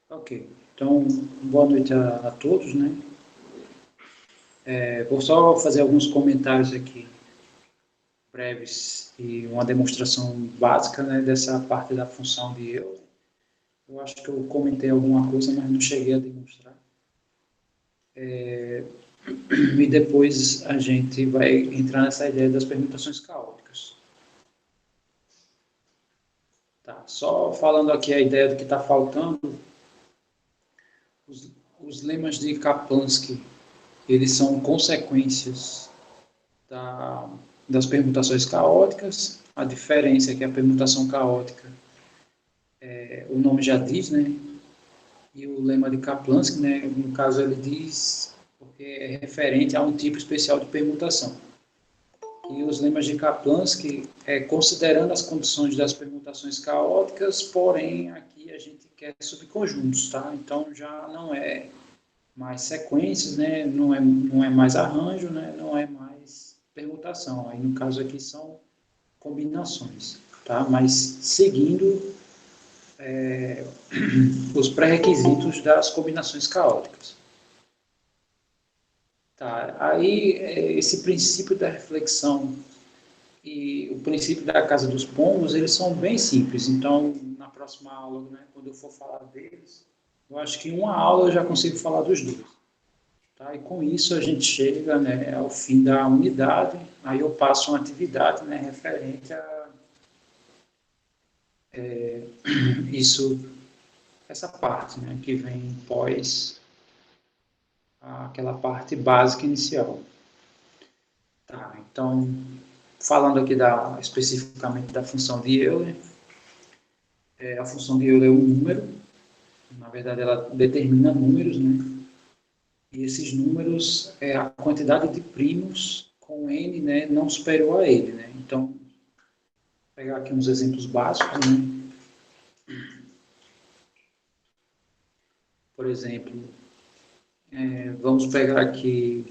Ok, então, boa noite a todos, né? Vou só fazer alguns comentários aqui, breves, e uma demonstração básica, né, dessa parte da função de Euler. Eu acho que eu comentei alguma coisa, mas não cheguei a demonstrar. E depois a gente vai entrar nessa ideia das permutações caóticas. Tá, só falando aqui a ideia do que está faltando, os lemas de Kaplansky, eles são consequências da, das permutações caóticas. A diferença é que a permutação caótica, o nome já diz, né? E o lema de Kaplansky, né? No caso, ele diz porque é referente a um tipo especial de permutação. E os lemas de Kaplansky, considerando as condições das permutações caóticas, porém aqui a gente quer subconjuntos, tá? Então já não é mais sequências, né? Não é mais arranjo, né? Não é mais permutação. Aí no caso aqui são combinações, tá? Mas seguindo os pré-requisitos das combinações caóticas. Tá? Aí esse princípio da reflexão e o princípio da casa dos pombos, eles são bem simples. Então, na próxima aula, né, quando eu for falar deles, eu acho que em uma aula eu já consigo falar dos dois. Tá? E com isso a gente chega, né, ao fim da unidade, aí eu passo uma atividade, né, referente a isso, essa parte, né, que vem pós aquela parte básica inicial. Tá, então, falando aqui especificamente da função de Euler, a função de Euler é um número, na verdade ela determina números, né? E esses números é a quantidade de primos com n, né, não superior a ele, né? Então, vou pegar aqui uns exemplos básicos, né? Por exemplo, vamos pegar aqui,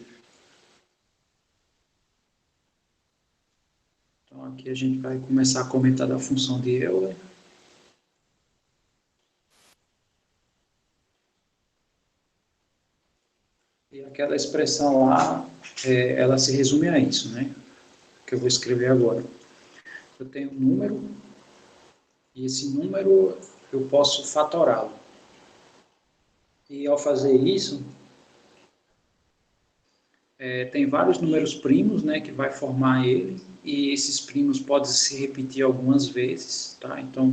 então aqui a gente vai começar a comentar da função de Euler. E aquela expressão lá, ela se resume a isso, né? Que eu vou escrever agora. Eu tenho um número, e esse número eu posso fatorá-lo. E ao fazer isso, tem vários números primos, né, que vai formar ele, e esses primos podem se repetir algumas vezes, tá? Então,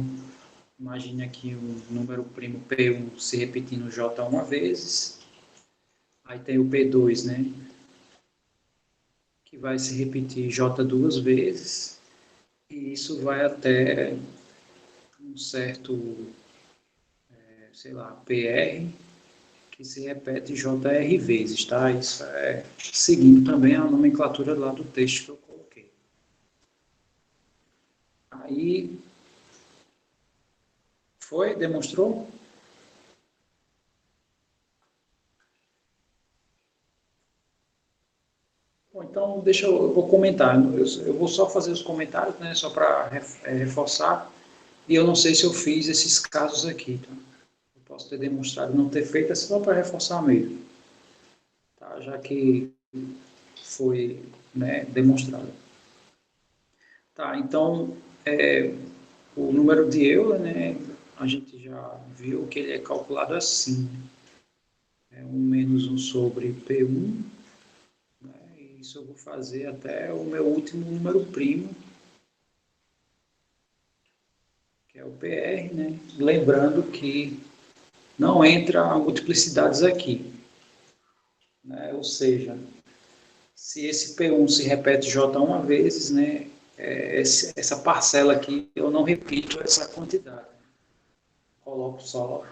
imagine aqui o número primo P1 se repetindo J uma vez, aí tem o P2, né, que vai se repetir J duas vezes, e isso vai até um certo, sei lá, PR, que se repete JR vezes, tá? Isso é seguindo também a nomenclatura lá do texto que eu coloquei. Aí, foi? Demonstrou? Bom, então, eu vou comentar. Eu vou só fazer os comentários, né? Só para reforçar. E eu não sei se eu fiz esses casos aqui, tá? Eu posso ter demonstrado não ter feito, é só para reforçar mesmo, tá? Já que foi, né, demonstrado. Tá, então, o número de Euler, né, a gente já viu que ele é calculado assim, né, 1 menos 1 sobre P1, né, e isso eu vou fazer até o meu último número primo, que é o PR, né, lembrando que não entra multiplicidades aqui, né, ou seja, se esse P1 se repete J uma vez, né, essa parcela aqui eu não repito essa quantidade, coloco só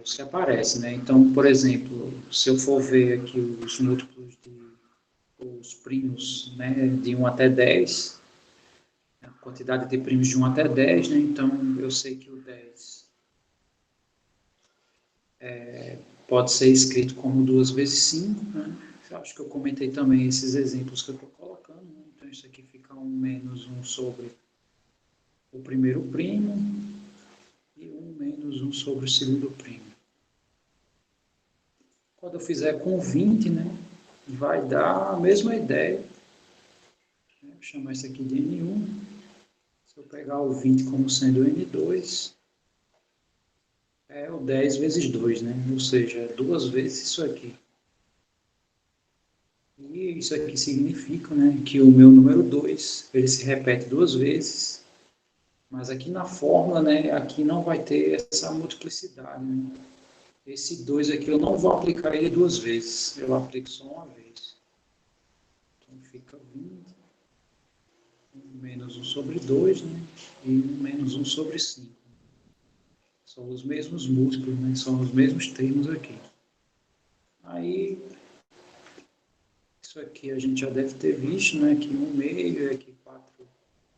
os que aparecem, né? Então, por exemplo, se eu for ver aqui os múltiplos os primos, né, de 1 até 10, a quantidade de primos de 1 até 10, né? Então, eu sei que o 10 pode ser escrito como 2 vezes 5, né? Eu acho que eu comentei também esses exemplos que eu estou colocando, né? Então, isso aqui fica 1 menos 1 sobre o primeiro primo e 1 menos menos 1 sobre o segundo primo. Quando eu fizer com 20, né, vai dar a mesma ideia. Vou chamar isso aqui de N1. Se eu pegar o 20 como sendo N2, é o 10 vezes 2, né? Ou seja, é 2 vezes isso aqui. E isso aqui significa, né, que o meu número 2, ele se repete 2 vezes, mas aqui na fórmula, né, aqui não vai ter essa multiplicidade, né? Esse 2 aqui eu não vou aplicar ele 2 vezes, eu aplico só uma vez. Então fica 20, menos 1 sobre 2, né? E menos 1 sobre 5. São os mesmos múltiplos, né? São os mesmos termos aqui. Aí, isso aqui a gente já deve ter visto, né? Aqui 1 meio, aqui 4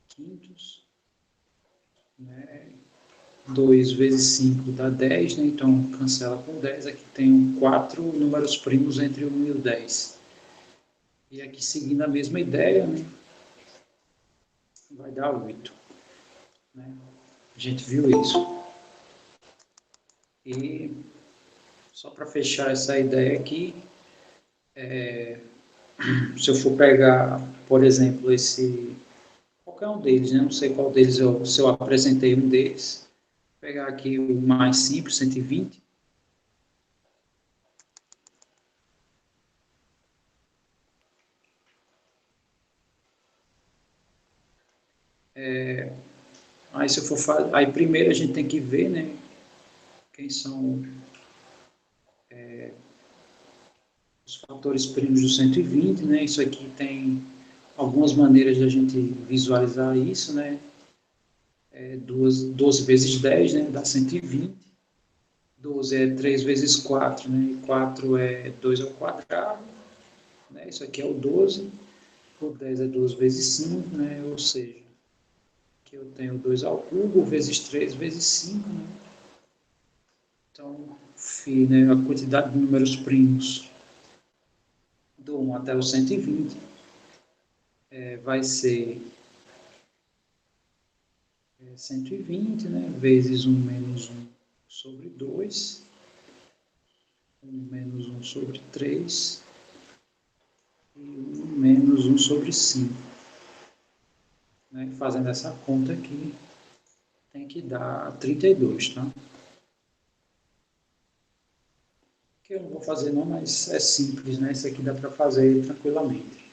quintos, né? 2 vezes 5 dá 10, né? Então cancela com 10. Aqui tem 4 números primos entre o 1 e o 10. E aqui seguindo a mesma ideia, né? Vai dar 8. Né? A gente viu isso. E só para fechar essa ideia aqui, se eu for pegar, por exemplo, qualquer um deles, né? Não sei qual deles, se eu apresentei um deles, pegar aqui o mais simples, 120, aí se eu for fazer, aí primeiro a gente tem que ver, né, quem são os fatores primos do 120, né? Isso aqui tem algumas maneiras de a gente visualizar isso, né? 12 vezes 10, né? Dá 120. 12 é 3 vezes 4, né? E 4 é 2 ao quadrado, né? Isso aqui é o 12. O 10 é 2 vezes 5, né? Ou seja, aqui eu tenho 2 ao cubo vezes 3 vezes 5, né? Então, né, a quantidade de números primos do 1 até o 120 vai ser 120, né? Vezes 1 menos 1 sobre 2, 1 menos 1 sobre 3 e 1 menos 1 sobre 5. Né? Fazendo essa conta aqui, tem que dar 32, tá? Que eu não vou fazer não, mas é simples, né? Isso aqui dá para fazer tranquilamente.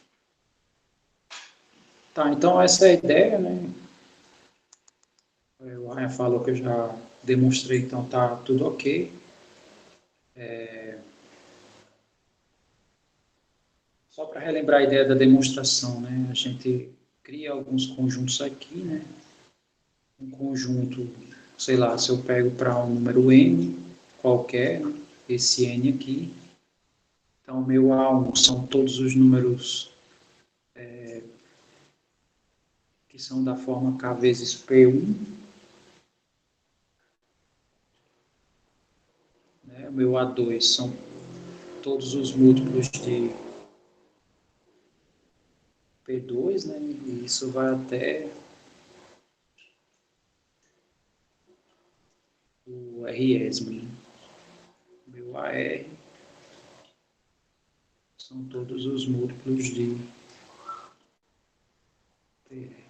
Tá, então essa é a ideia, né? O Ryan falou que eu já demonstrei, então tá tudo ok. Só para relembrar a ideia da demonstração, né? A gente cria alguns conjuntos aqui, né? Um conjunto, sei lá, se eu pego para um número n qualquer, né? Esse n aqui, então meu A1 são todos os números que são da forma k vezes P1, né? O meu A2 são todos os múltiplos de P2, né? E isso vai até o Résimo, né? Meu AR são todos os múltiplos de PR.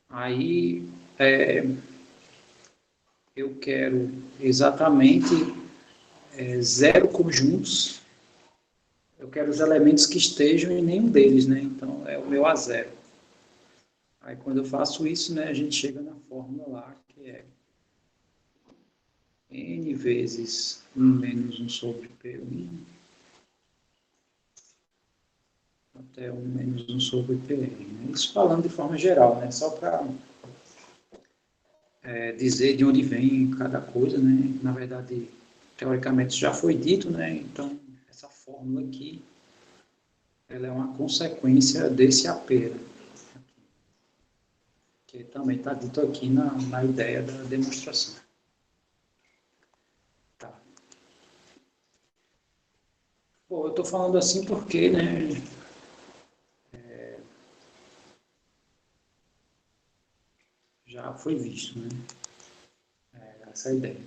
Aí eu quero exatamente zero conjuntos, eu quero os elementos que estejam em nenhum deles, né? Então é o meu A zero. Aí quando eu faço isso, né, a gente chega na fórmula lá, que é n vezes 1 menos 1 sobre P1 até 1 menos 1 sobre Pn. Né? Isso falando de forma geral, né? Só para dizer de onde vem cada coisa, né? Na verdade, teoricamente já foi dito, né? Então, essa fórmula aqui, ela é uma consequência desse APERA, que também está dito aqui na ideia da demonstração. Tá. Bom, eu estou falando assim porque, né? já foi visto, né? Essa é a ideia.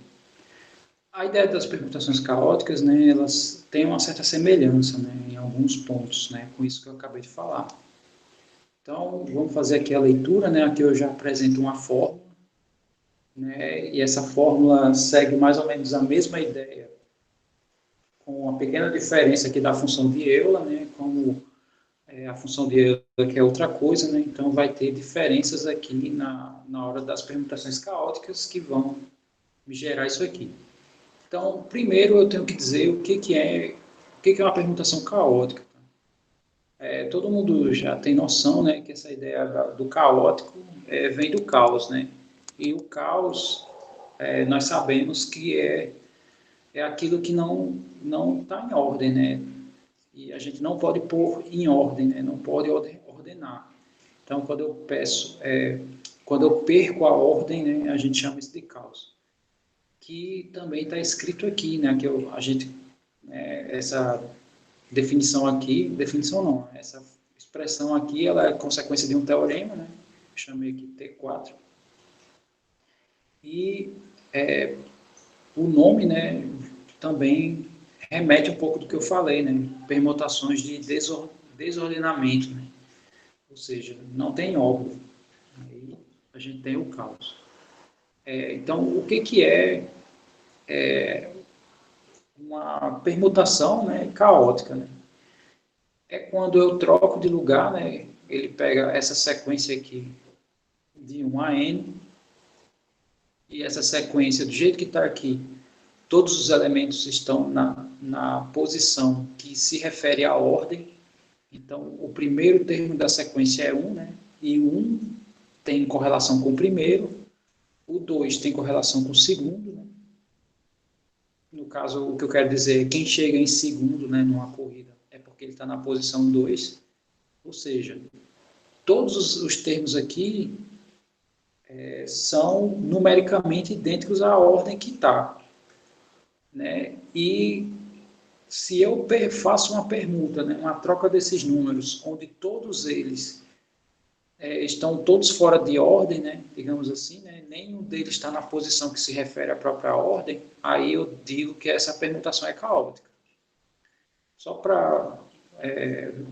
A ideia das permutações caóticas, né, elas têm uma certa semelhança, né, em alguns pontos, né, com isso que eu acabei de falar. Então, vamos fazer aqui a leitura, né, aqui eu já apresento uma fórmula, né, e essa fórmula segue mais ou menos a mesma ideia, com uma pequena diferença aqui da função de Euler, né, como a função de Euler que é outra coisa, né, então vai ter diferenças aqui na hora das permutações caóticas que vão me gerar isso aqui. Então, primeiro eu tenho que dizer o que é uma permutação caótica. Todo mundo já tem noção, né, que essa ideia do caótico vem do caos, né? E o caos, nós sabemos que é aquilo que não está em ordem, né? E a gente não pode pôr em ordem, né? Não pode ordenar. Então, quando eu perco a ordem, né, a gente chama isso de caos. Que também está escrito aqui, né? Que essa definição aqui, definição não, essa expressão aqui, ela é consequência de um teorema, né? Eu chamei aqui T4. E o nome, né, também remete um pouco do que eu falei, né? Permutações de desordenamento, né? Ou seja, não tem ordem. Aí a gente tem o caos. Então, o que é uma permutação, né, caótica, né? É quando eu troco de lugar, né? Ele pega essa sequência aqui de 1 a n, e essa sequência, do jeito que está aqui, todos os elementos estão na posição que se refere à ordem. Então, o primeiro termo da sequência é 1, né? E o 1 tem correlação com o primeiro, o 2 tem correlação com o segundo, né? No caso, o que eu quero dizer é quem chega em segundo, né, numa corrida é porque ele está na posição 2, ou seja, todos os termos aqui são numericamente idênticos à ordem que está, né? E se eu faço uma permuta, né, uma troca desses números, onde todos eles estão todos fora de ordem, né, digamos assim, né, nenhum deles está na posição que se refere à própria ordem, aí eu digo que essa permutação é caótica. Só para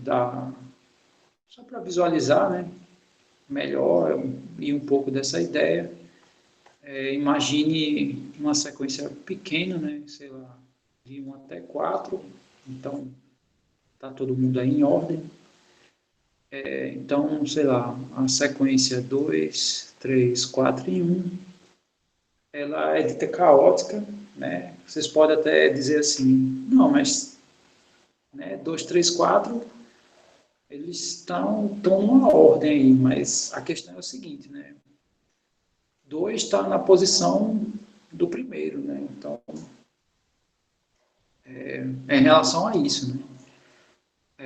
dar, só para visualizar, né, melhor e um pouco dessa ideia. Imagine uma sequência pequena, né, sei lá, de 1 até 4, então está todo mundo aí em ordem. Então, sei lá, a sequência 2, 3, 4 e 1, ela é dita caótica, né? Vocês podem até dizer assim, não, mas 2, 3, 4, eles estão numa ordem aí, mas a questão é o seguinte, né? 2 está na posição do primeiro, né? Então, em relação a isso, né?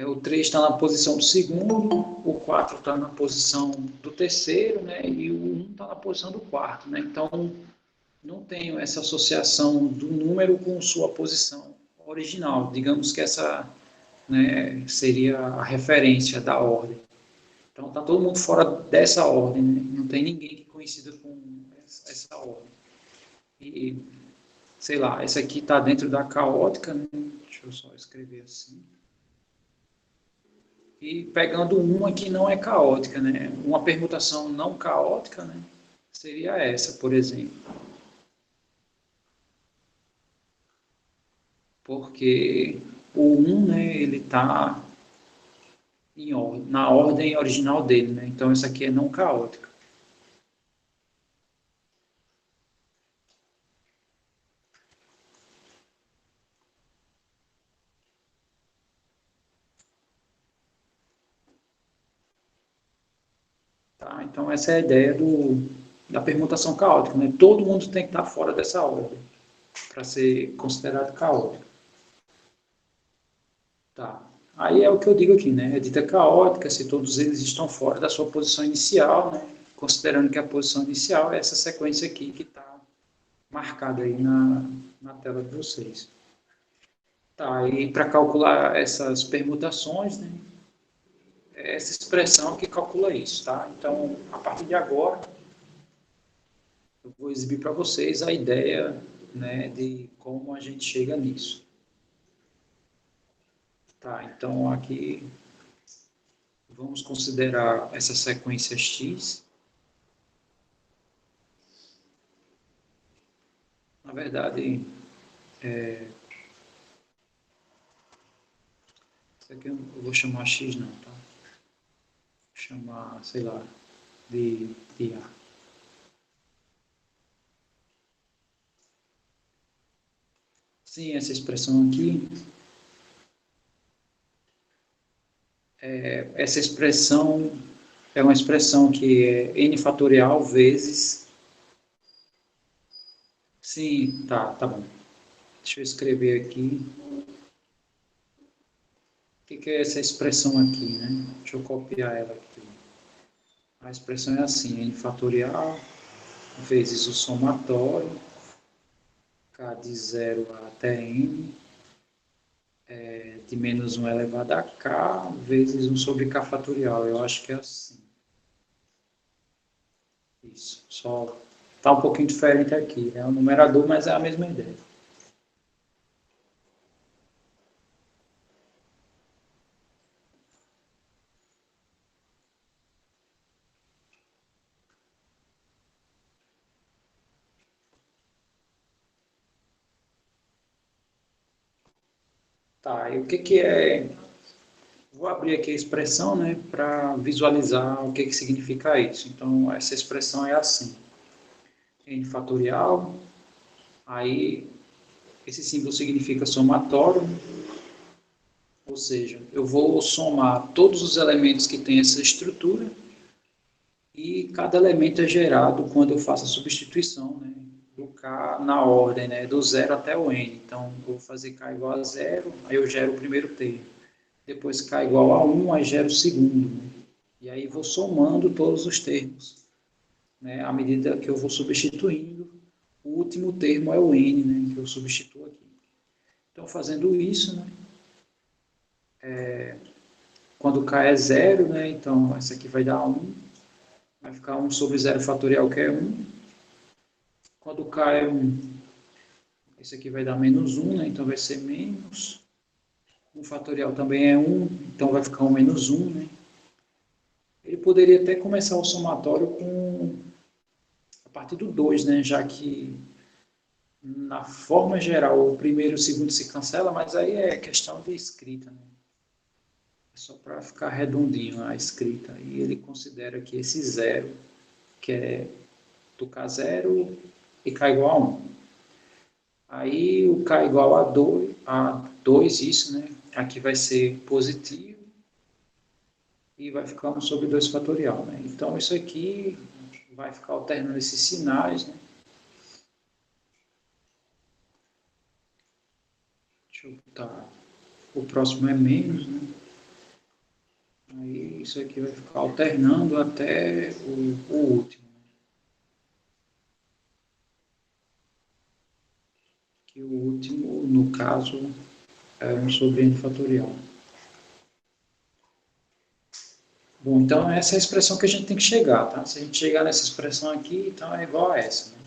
O 3 está na posição do segundo, o 4 está na posição do terceiro, né? E o 1 está na posição do quarto, né? Então, não tenho essa associação do número com sua posição original. Digamos que essa, né, seria a referência da ordem. Então, está todo mundo fora dessa ordem, né? Não tem ninguém que coincida com essa ordem. E, sei lá, essa aqui está dentro da caótica, né? Deixa eu só escrever assim. E pegando uma que não é caótica, né? Uma permutação não caótica, né, seria essa, por exemplo. Porque o 1, né, ele está na ordem original dele, né? Então essa aqui é não caótica. Tá? Então essa é a ideia da permutação caótica, né? Todo mundo tem que estar fora dessa ordem para ser considerado caótico. Tá. Aí é o que eu digo aqui, né? É dita caótica se todos eles estão fora da sua posição inicial, né? Considerando que a posição inicial é essa sequência aqui que está marcada aí na tela de vocês. Tá, e para calcular essas permutações, né? É essa expressão que calcula isso, tá? Então, a partir de agora, eu vou exibir para vocês a ideia, né, de como a gente chega nisso. Tá, então aqui vamos considerar essa sequência X. Na verdade, isso aqui eu vou chamar X não, tá? Vou chamar, sei lá, de A. Sim, essa expressão aqui, essa expressão é uma expressão que é n fatorial vezes... Sim, tá bom. Deixa eu escrever aqui. O que é essa expressão aqui, né? Deixa eu copiar ela aqui. A expressão é assim, n fatorial vezes o somatório, k de 0 até n, de menos 1 elevado a k, vezes 1 sobre k fatorial. Eu acho que é assim. Isso, só está um pouquinho diferente aqui. É um numerador, mas é a mesma ideia. Tá, e o que é... Vou abrir aqui a expressão, né, para visualizar o que significa isso. Então, essa expressão é assim. N fatorial, aí esse símbolo significa somatório, ou seja, eu vou somar todos os elementos que tem essa estrutura e cada elemento é gerado quando eu faço a substituição, né, do K na ordem, né, do 0 até o N. Então, eu vou fazer K igual a 0, aí eu gero o primeiro termo. Depois K igual a 1, aí gero o segundo. Né? E aí vou somando todos os termos. Né, à medida que eu vou substituindo, o último termo é o N, né, que eu substituo aqui. Então, fazendo isso, né, quando K é 0, né, então essa aqui vai dar 1, vai ficar 1 sobre 0 fatorial, que é 1. Quando K é 1, esse aqui vai dar menos 1, né, então vai ser menos. O fatorial também é 1, então vai ficar 1 menos 1. Né. Ele poderia até começar o somatório com a partir do 2, né, já que na forma geral o primeiro e o segundo se cancela, mas aí é questão de escrita. Né. É só para ficar redondinho a escrita. E ele considera que esse 0, que é do K0 e K igual a 1. Aí o K igual a 2, isso, né? Aqui vai ser positivo e vai ficar 1 sobre 2 fatorial, né? Então isso aqui vai ficar alternando esses sinais, né? Deixa eu botar. O próximo é menos, né? Aí isso aqui vai ficar alternando até o último. Que o último, no caso, é 1 sobre n fatorial. Bom, então essa é a expressão que a gente tem que chegar, tá? Se a gente chegar nessa expressão aqui, então é igual a essa. Né?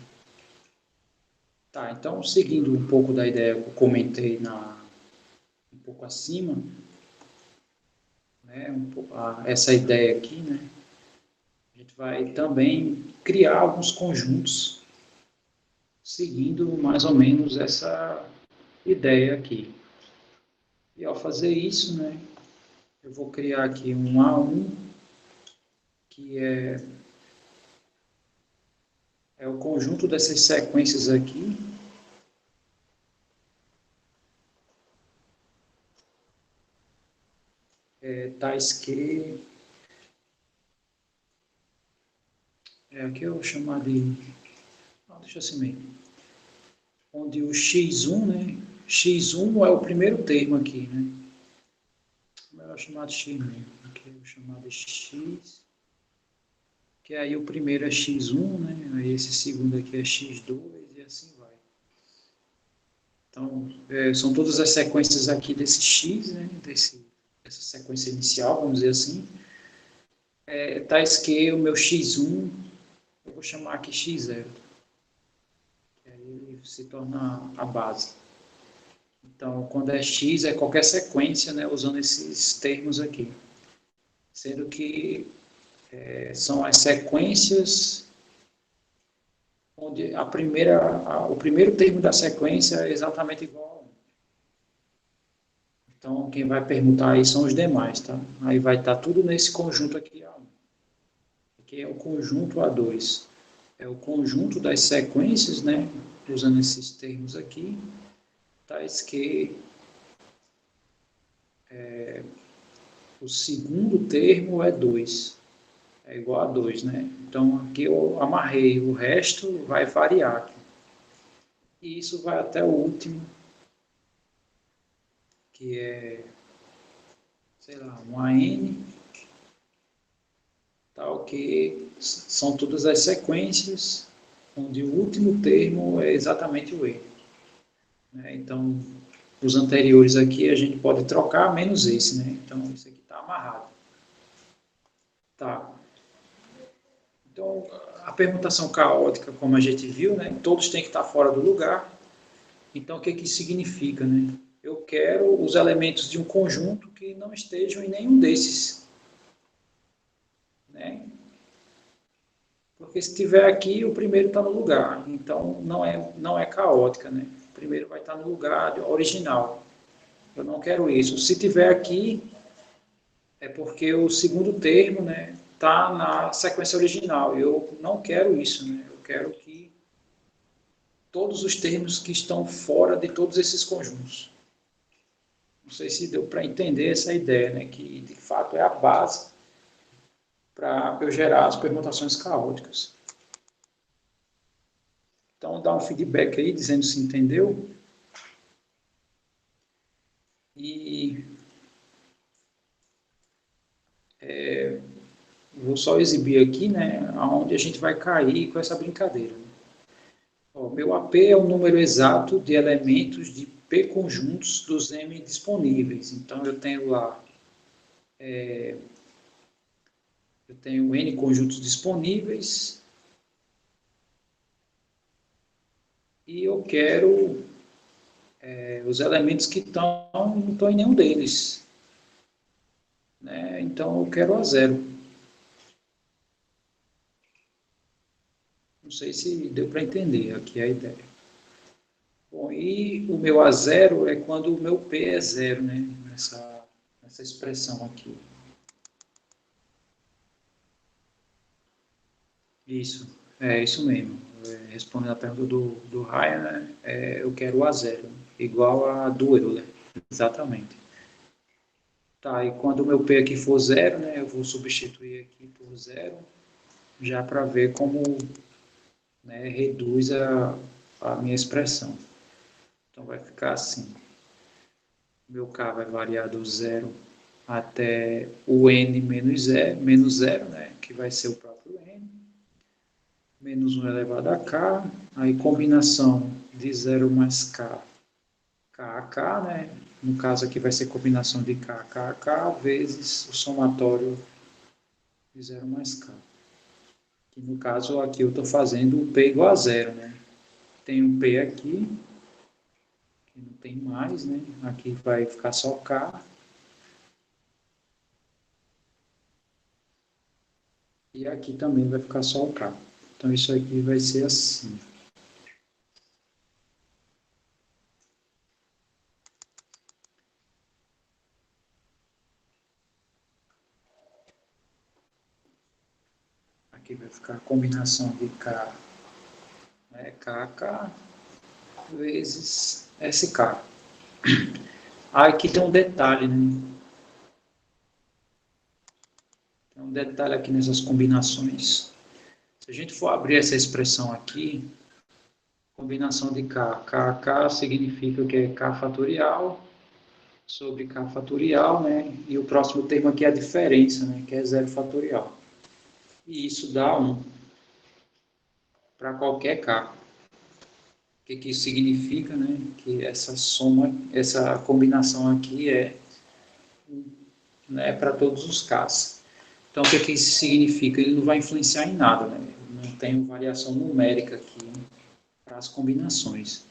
Tá, então seguindo um pouco da ideia que eu comentei um pouco acima, né, essa ideia aqui, né, a gente vai também criar alguns conjuntos seguindo mais ou menos essa ideia aqui. E ao fazer isso, né, eu vou criar aqui um A1, que é o conjunto dessas sequências aqui, tais que... aqui eu vou chamar de... deixa assim mesmo. Onde o x1, né? X1 é o primeiro termo aqui, né? Melhor chamar de x mesmo. Aqui eu vou chamar de x, que aí o primeiro é x1, né? Aí esse segundo aqui é x2 e assim vai. Então, são todas as sequências aqui desse x, né? Dessa sequência inicial, vamos dizer assim. Tais que o meu x1, eu vou chamar aqui x0. se torna a base. Então, quando é x, é qualquer sequência, né, usando esses termos aqui. Sendo que são as sequências onde o primeiro termo da sequência é exatamente igual a 1. Então, quem vai permutar aí são os demais, tá? Aí vai estar tudo nesse conjunto aqui A1. Aqui é o conjunto A2. É o conjunto das sequências, né? Usando esses termos aqui, tais que o segundo termo é 2. É igual a 2, né? Então, aqui eu amarrei, o resto vai variar aqui. E isso vai até o último, que é, sei lá, um AN, tal, que são todas as sequências, onde o último termo é exatamente o E. Né? Então, os anteriores aqui a gente pode trocar menos esse, né? Então, isso aqui está amarrado. Tá. Então, a permutação caótica, como a gente viu, né? Todos têm que estar fora do lugar. Então, o que isso significa, né? Eu quero os elementos de um conjunto que não estejam em nenhum desses. Né? Porque se estiver aqui, o primeiro está no lugar. Então, não é caótica, né? O primeiro vai estar no lugar original. Eu não quero isso. Se tiver aqui, é porque o segundo termo, né, está na sequência original. Eu não quero isso, né? Eu quero que todos os termos que estão fora de todos esses conjuntos. Não sei se deu para entender essa ideia, né? Que de fato é a base para eu gerar as permutações caóticas. Então, dá um feedback aí, dizendo se entendeu. E vou só exibir aqui, né, onde a gente vai cair com essa brincadeira. Ó, meu AP é o número exato de elementos de P conjuntos dos M disponíveis. Então, eu tenho lá, eu tenho N conjuntos disponíveis e eu quero os elementos que não estão em nenhum deles. Né? Então, eu quero a zero. Não sei se deu para entender aqui a ideia. Bom, e o meu a zero é quando o meu P é zero, né? Nessa expressão aqui. Isso, é isso mesmo. Respondendo a pergunta do Ryan, né? Eu quero o a zero, igual a do Euler, exatamente. Tá, e quando o meu P aqui for zero, né? Eu vou substituir aqui por zero, já para ver como, né, reduz a minha expressão. Então vai ficar assim. Meu K vai variar do zero até o N menos zero, né, que vai ser o próprio N, menos 1 elevado a K, aí combinação de 0 mais K, K a K, né, no caso aqui vai ser combinação de K a K, vezes o somatório de 0 mais K. Que no caso aqui eu estou fazendo o P igual a zero, né, tem um P aqui, que não tem mais, né, aqui vai ficar só K, e aqui também vai ficar só o K. Então, isso aqui vai ser assim. Aqui vai ficar a combinação de K, né, KK, vezes SK. Aqui tem um detalhe, né? Tem um detalhe aqui nessas combinações. Se a gente for abrir essa expressão aqui, combinação de K, KK significa que é K fatorial sobre K fatorial, né? E o próximo termo aqui é a diferença, né? Que é 0 fatorial. E isso dá 1 para qualquer K. O que isso significa, né? Que essa soma, essa combinação aqui é, né, para todos os Ks. Então, o que isso significa? Ele não vai influenciar em nada, né? Não tem variação numérica aqui, né, para as combinações.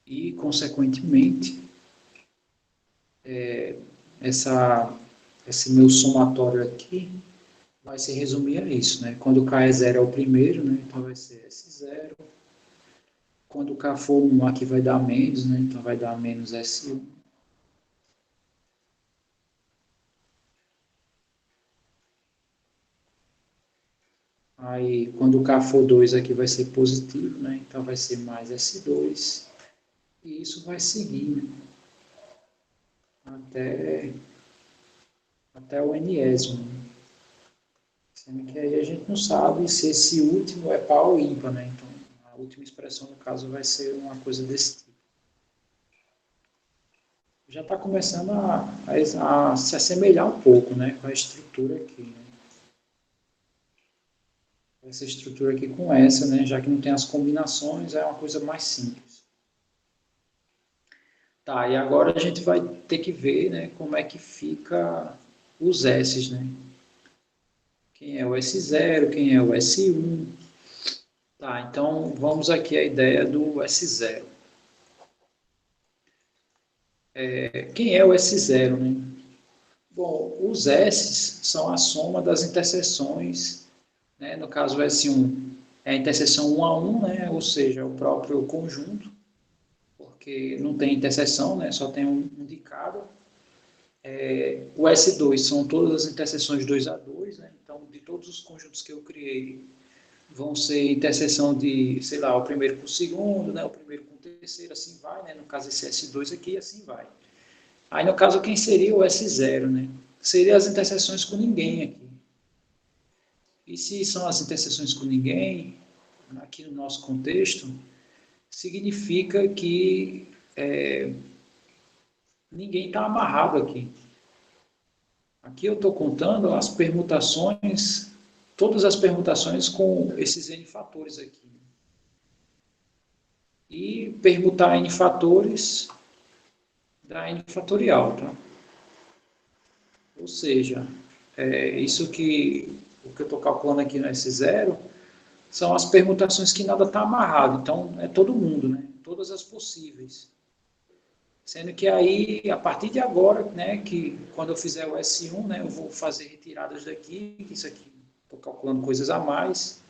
E, consequentemente, esse meu somatório aqui vai se resumir a isso, né? Quando K é 0 é o primeiro, né? Então vai ser S0. Quando K for 1, aqui vai dar menos, né? Então vai dar menos S1. Aí, quando K for 2, aqui vai ser positivo, né? Então vai ser mais S2. E isso vai seguir, né? até o enésimo. Sendo que aí a gente não sabe se esse último é par ou ímpar, né? Então, a última expressão, no caso, vai ser uma coisa desse tipo. Já está começando a se assemelhar um pouco, né, com a estrutura aqui, né? Essa estrutura aqui com essa, né, já que não tem as combinações, é uma coisa mais simples. Tá, e agora a gente vai ter que ver, né, como é que fica os S's, né? Quem é o S0, quem é o S1. Tá, então vamos aqui à ideia do S0. Quem é o S0, né? Bom, os S's são a soma das interseções, né? No caso, o S1 é a interseção 1 a 1, né? Ou seja, o próprio conjunto, porque não tem interseção, né? Só tem um de cada. O S2 são todas as interseções 2 a 2, né? Então, de todos os conjuntos que eu criei, vão ser interseção de, sei lá, o primeiro com o segundo, né? O primeiro com o terceiro, assim vai, né? No caso, esse S2 aqui, assim vai. Aí, no caso, quem seria o S0, né? Seria as interseções com ninguém aqui. E se são as interseções com ninguém, aqui no nosso contexto, significa que ninguém está amarrado aqui. Aqui eu estou contando as permutações, todas as permutações com esses N fatores aqui. E permutar N fatores dá N fatorial, tá? Ou seja, isso que o que eu estou calculando aqui no S0 são as permutações que nada está amarrado. Então, é todo mundo, né? Todas as possíveis. Sendo que aí, a partir de agora, né, que quando eu fizer o S1, né, eu vou fazer retiradas daqui, que isso aqui, estou calculando coisas a mais.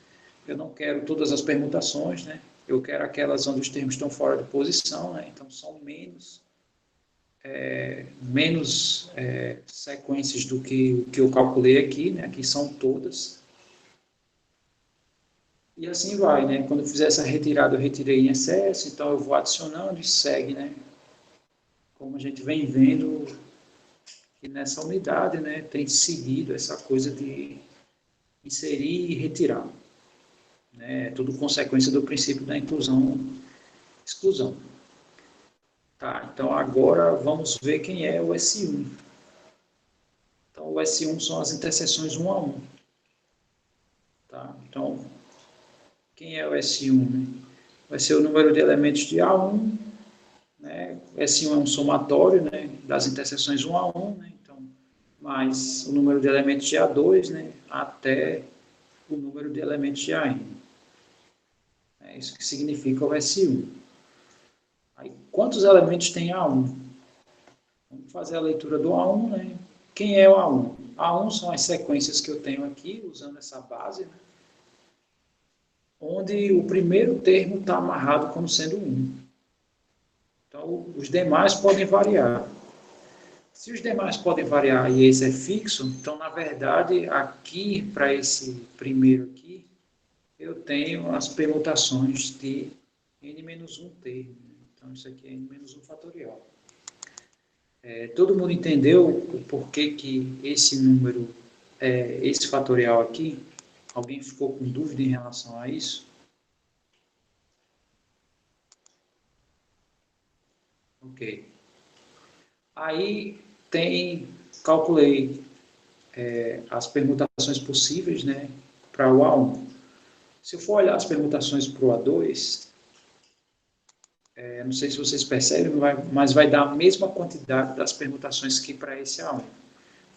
Eu não quero todas as permutações, né? Eu quero aquelas onde os termos estão fora de posição, né? Então, são menos sequências do que o que eu calculei aqui, né? Aqui são todas. E assim vai, né? Quando eu fizer essa retirada, eu retirei em excesso, então eu vou adicionando e segue, né? Como a gente vem vendo que nessa unidade, né, tem seguido essa coisa de inserir e retirar. Né? É tudo consequência do princípio da inclusão-exclusão. Tá, então agora vamos ver quem é o S1. Então o S1 são as interseções 1 a 1. Tá? Então, quem é o S1? Né? Vai ser o número de elementos de A1, né? S1 é um somatório, né, das interseções 1 a 1, né? Então, mais o número de elementos de A2, né, até o número de elementos de AN. É isso que significa o S1. Aí, quantos elementos tem A1? Vamos fazer a leitura do A1, né? Quem é o A1? A1 são as sequências que eu tenho aqui, usando essa base, né? Onde o primeiro termo está amarrado como sendo 1. Então, os demais podem variar. Se os demais podem variar e esse é fixo, então, na verdade, aqui, para esse primeiro aqui, eu tenho as permutações de n-1 termo. Então, isso aqui é n-1 fatorial. Todo mundo entendeu o porquê que esse número esse fatorial aqui? Alguém ficou com dúvida em relação a isso? Ok. Aí calculei as permutações possíveis, né, para o A1. Se eu for olhar as permutações para o A2, não sei se vocês percebem, mas vai dar a mesma quantidade das permutações que para esse A1.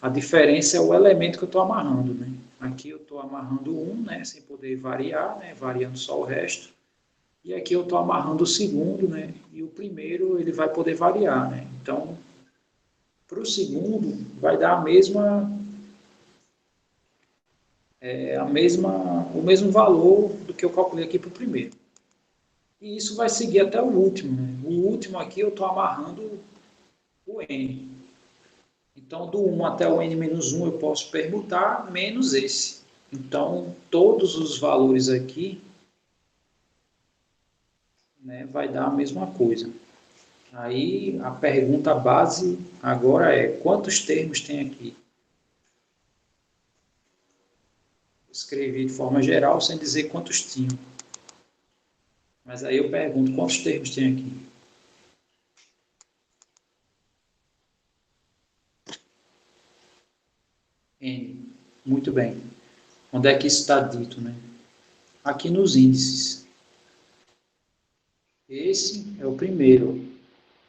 A diferença é o elemento que eu estou amarrando, né? Aqui eu estou amarrando 1, né, sem poder variar, né, variando só o resto. E aqui eu estou amarrando o segundo, né? E o primeiro ele vai poder variar, né? Então, para o segundo, vai dar o mesmo valor do que eu calculei aqui para o primeiro. E isso vai seguir até o último, né? O último aqui eu estou amarrando o N. Então, do 1 até o N-1 eu posso permutar menos esse. Então, todos os valores aqui, né, vai dar a mesma coisa. Aí, a pergunta base agora é, quantos termos tem aqui? Escrevi de forma geral, sem dizer quantos tinham. Mas aí eu pergunto, quantos termos tem aqui? N. Muito bem. Onde é que isso está dito, né? Aqui nos índices. Esse é o primeiro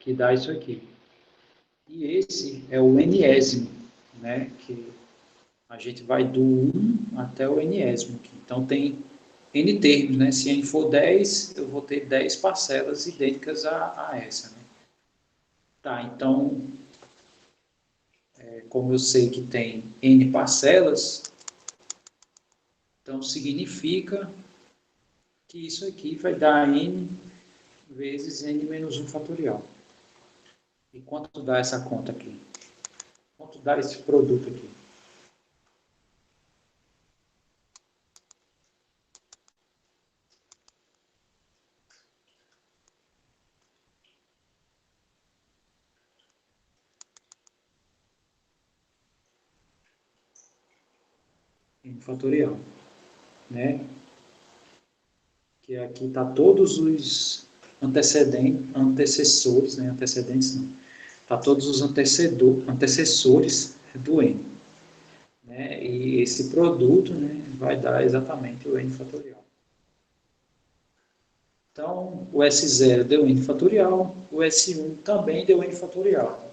que dá isso aqui. E esse é o enésimo, né? Que a gente vai do 1 até o enésimo aqui. Então tem N termos, né? Se N for 10, eu vou ter 10 parcelas idênticas a essa, né? Tá, então, como eu sei que tem N parcelas, então significa que isso aqui vai dar N vezes N menos 1 fatorial. E quanto dá essa conta aqui? Quanto dá esse produto aqui? N fatorial, né? Que aqui está todos os antecessores, né? Antecedentes não. Está todos os antecessores do N. Né? E esse produto, né, vai dar exatamente o N fatorial. Então, o S0 deu N fatorial, o S1 também deu N fatorial.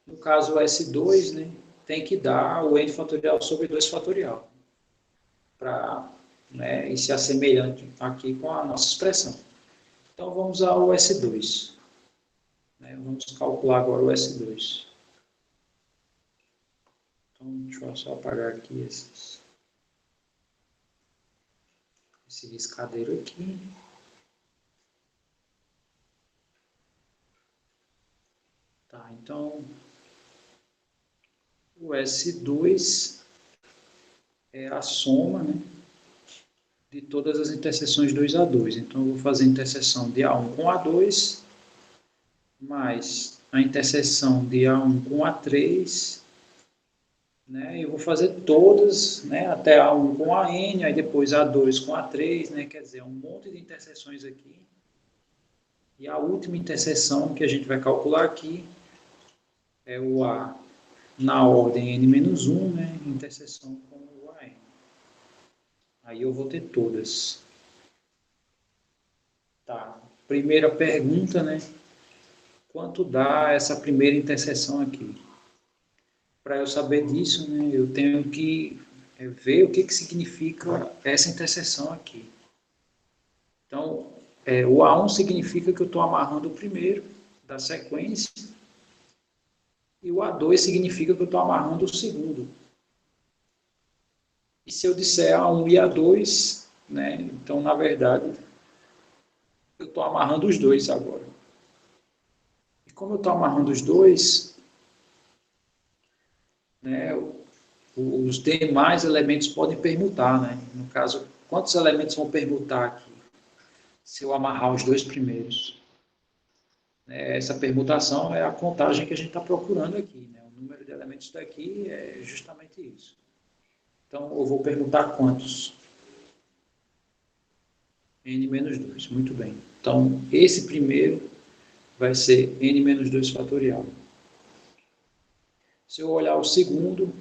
No caso, o S2, né, tem que dar o N fatorial sobre 2 fatorial, para, né, ir se assemelhante aqui com a nossa expressão. Então, vamos ao S2. Né, vamos calcular agora o S2. Então, deixa eu só apagar aqui esse riscadeiro aqui. Tá, então, o S2 é a soma, né, de todas as interseções 2 a 2. Então, eu vou fazer a interseção de A1 com A2, mais a interseção de A1 com A3, né, eu vou fazer todas, né, até A1 com AN, aí depois A2 com A3, né, quer dizer, um monte de interseções aqui. E a última interseção que a gente vai calcular aqui é o A na ordem N-1, né, interseção com o AN. Aí eu vou ter todas. Tá. Primeira pergunta, né? Quanto dá essa primeira interseção aqui? Para eu saber disso, né, eu tenho que ver o que significa essa interseção aqui. Então, o A1 significa que eu estou amarrando o primeiro da sequência e o A2 significa que eu estou amarrando o segundo. E se eu disser A1 e A2, né, então, na verdade, eu estou amarrando os dois agora. E como eu estou amarrando os dois, né, os demais elementos podem permutar, né? No caso, quantos elementos vão permutar aqui? Se eu amarrar os dois primeiros. Essa permutação é a contagem que a gente está procurando aqui, né? O número de elementos daqui é justamente isso. Então, eu vou permutar quantos? N menos 2, muito bem. Então, esse primeiro vai ser N menos 2 fatorial. Se eu olhar o segundo,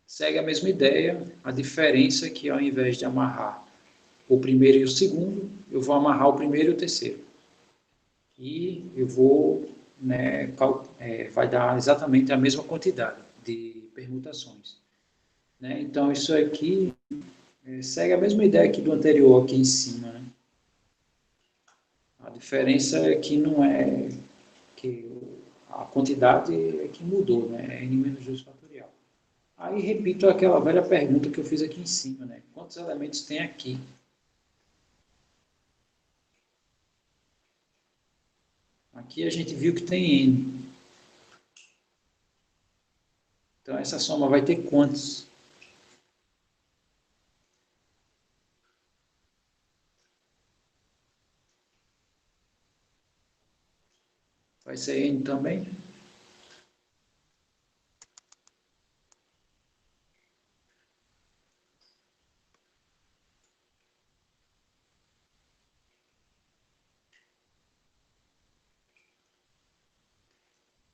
segue a mesma ideia, a diferença é que ao invés de amarrar o primeiro e o segundo, eu vou amarrar o primeiro e o terceiro. E eu vou, né, vai dar exatamente a mesma quantidade de permutações. Né? Então, isso aqui segue a mesma ideia aqui do anterior, aqui em cima. Né? A diferença é que não é que a quantidade é que mudou, né? É n menos 2 fatorial. Aí repito aquela velha pergunta que eu fiz aqui em cima, né? Quantos elementos tem aqui? Aqui a gente viu que tem n. Então essa soma vai ter quantos? Vai ser n também?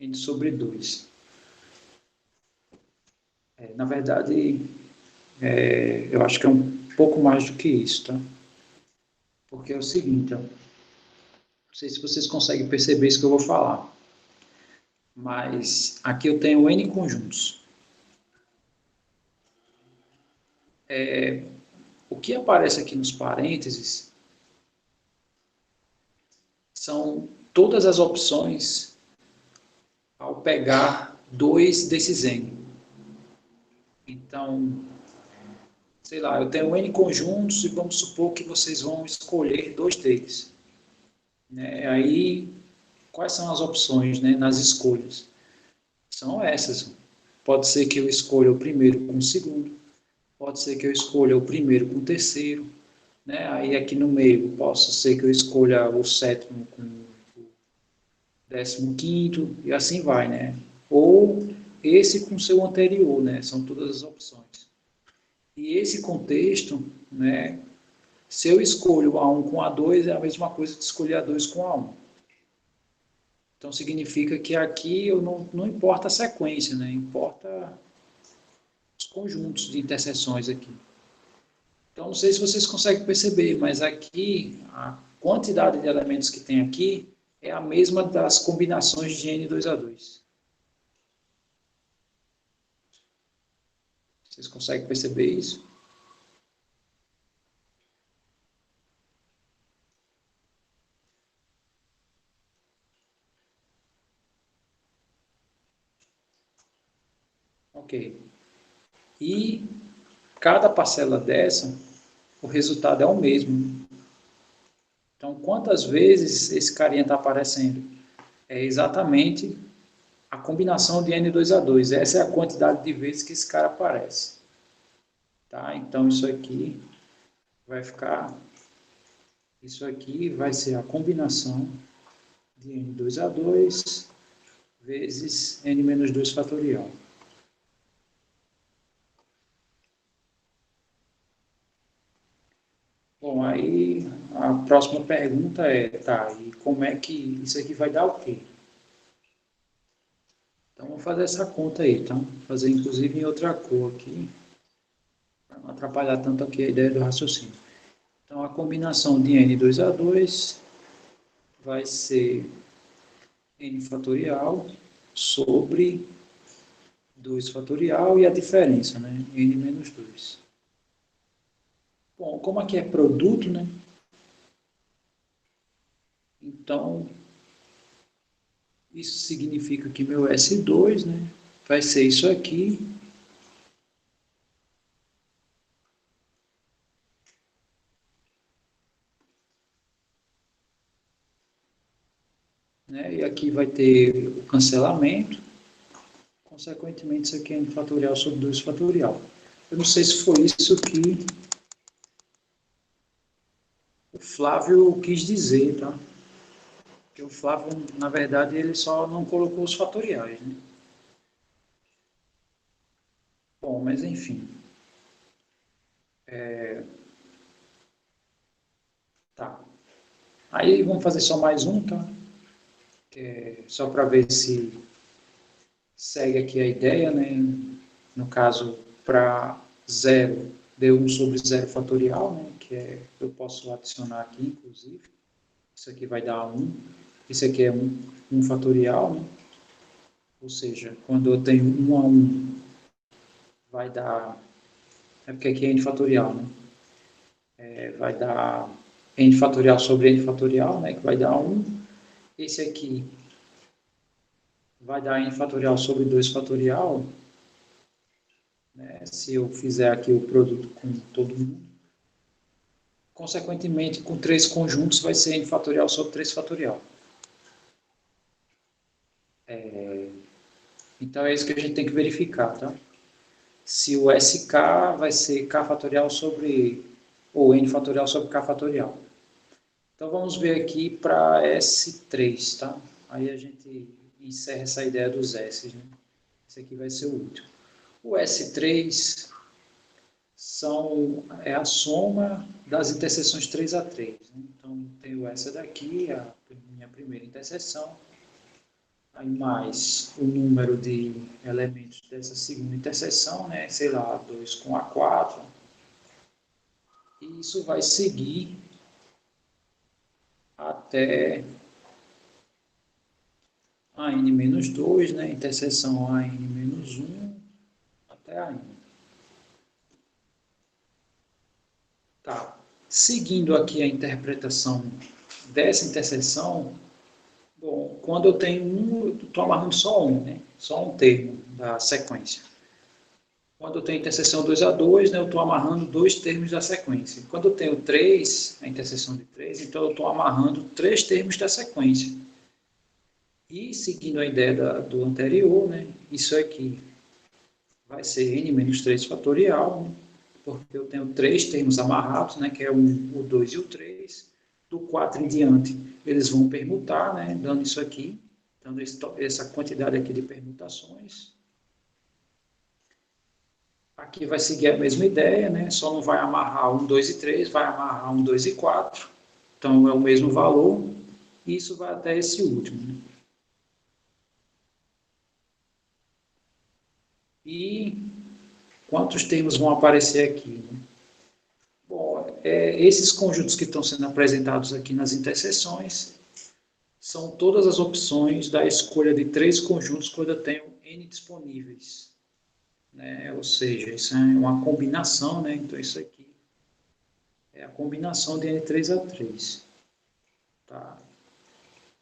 N sobre 2. Na verdade, eu acho que é um pouco mais do que isso, tá? Porque é o seguinte, ó, não sei se vocês conseguem perceber isso que eu vou falar, mas aqui eu tenho n conjuntos. O que aparece aqui nos parênteses são todas as opções ao pegar dois desses n. Então, sei lá, eu tenho n conjuntos e vamos supor que vocês vão escolher dois deles. Né? Aí, quais são as opções, né, nas escolhas? São essas. Pode ser que eu escolha o primeiro com o segundo, pode ser que eu escolha o primeiro com o terceiro, né? Aí aqui no meio, posso ser que eu escolha o sétimo com o 15º e assim vai, né? Ou esse com seu anterior, né? São todas as opções. E esse contexto, né? Se eu escolho o A1 com A2, é a mesma coisa de escolher A2 com A1. Então, significa que aqui eu não importa a sequência, né? Importa os conjuntos de interseções aqui. Então, não sei se vocês conseguem perceber, mas aqui, a quantidade de elementos que tem aqui é a mesma das combinações de N2A2. Vocês conseguem perceber isso? Ok. E cada parcela dessa, o resultado é o mesmo. Então, quantas vezes esse carinha está aparecendo? É exatamente a combinação de N2A2. Essa é a quantidade de vezes que esse cara aparece. Tá? Então, isso aqui vai ficar... Isso aqui vai ser a combinação de N2A2 vezes N menos 2 fatorial. Bom, aí a próxima pergunta é, tá, e como é que isso aqui vai dar o quê? Então, vamos fazer essa conta aí, tá? Vou fazer inclusive em outra cor aqui, para não atrapalhar tanto aqui a ideia do raciocínio. Então, a combinação de N2A2 vai ser N fatorial sobre 2 fatorial e a diferença, né? N menos 2. Bom, como aqui é produto, né? Então, isso significa que meu S2, né, vai ser isso aqui, né, e aqui vai ter o cancelamento, consequentemente isso aqui é n fatorial sobre 2 fatorial. Eu não sei se foi isso que o Flávio quis dizer, tá? Porque o Flávio, na verdade, ele só não colocou os fatoriais, né? Bom, mas enfim. Tá. Aí vamos fazer só mais um, tá? Só para ver se segue aqui a ideia, né? No caso, para zero, deu 1 sobre zero fatorial, né? Que é, eu posso adicionar aqui, inclusive. Isso aqui vai dar 1. Isso aqui é 1 fatorial, né? Ou seja, quando eu tenho 1 a 1, vai dar... É porque aqui é n fatorial, né? Vai dar n fatorial sobre n fatorial, né, que vai dar 1. Esse aqui vai dar n fatorial sobre 2 fatorial, né, se eu fizer aqui o produto com todo mundo. Consequentemente, com 3 conjuntos, vai ser n fatorial sobre 3 fatorial. Então, é isso que a gente tem que verificar, tá? Se o SK vai ser k fatorial sobre, ou n fatorial sobre k fatorial. Então, vamos ver aqui para S3, tá? Aí a gente encerra essa ideia dos S, né? Esse aqui vai ser o último. O S3 é a soma das interseções 3 a 3. Né? Então, tenho essa daqui, a minha primeira interseção, aí mais o número de elementos dessa segunda interseção, né? Sei lá, 2 com A4. E isso vai seguir até a n-2, né? Interseção a n-1 até a n. Tá. Seguindo aqui a interpretação dessa interseção, bom, quando eu tenho eu estou amarrando só um, né? Só um termo da sequência. Quando eu tenho interseção 2 a 2, né, eu estou amarrando 2 termos da sequência. Quando eu tenho 3, a interseção de 3, então eu estou amarrando 3 termos da sequência. E, seguindo a ideia do anterior, né, isso aqui vai ser n-3 fatorial, né, porque eu tenho 3 termos amarrados, né, que é o 2 e o 3. Do 4 em diante, eles vão permutar, né, dando isso aqui, dando essa quantidade aqui de permutações. Aqui vai seguir a mesma ideia, né? Só não vai amarrar 1, 2 e 3, vai amarrar 1, 2 e 4. Então, é o mesmo valor. E isso vai até esse último. Né? E quantos termos vão aparecer aqui? Né? Bom, esses conjuntos que estão sendo apresentados aqui nas interseções são todas as opções da escolha de 3 conjuntos quando eu tenho n disponíveis. Né? Ou seja, isso é uma combinação, né? Então, isso aqui é a combinação de n3 a 3. Tá?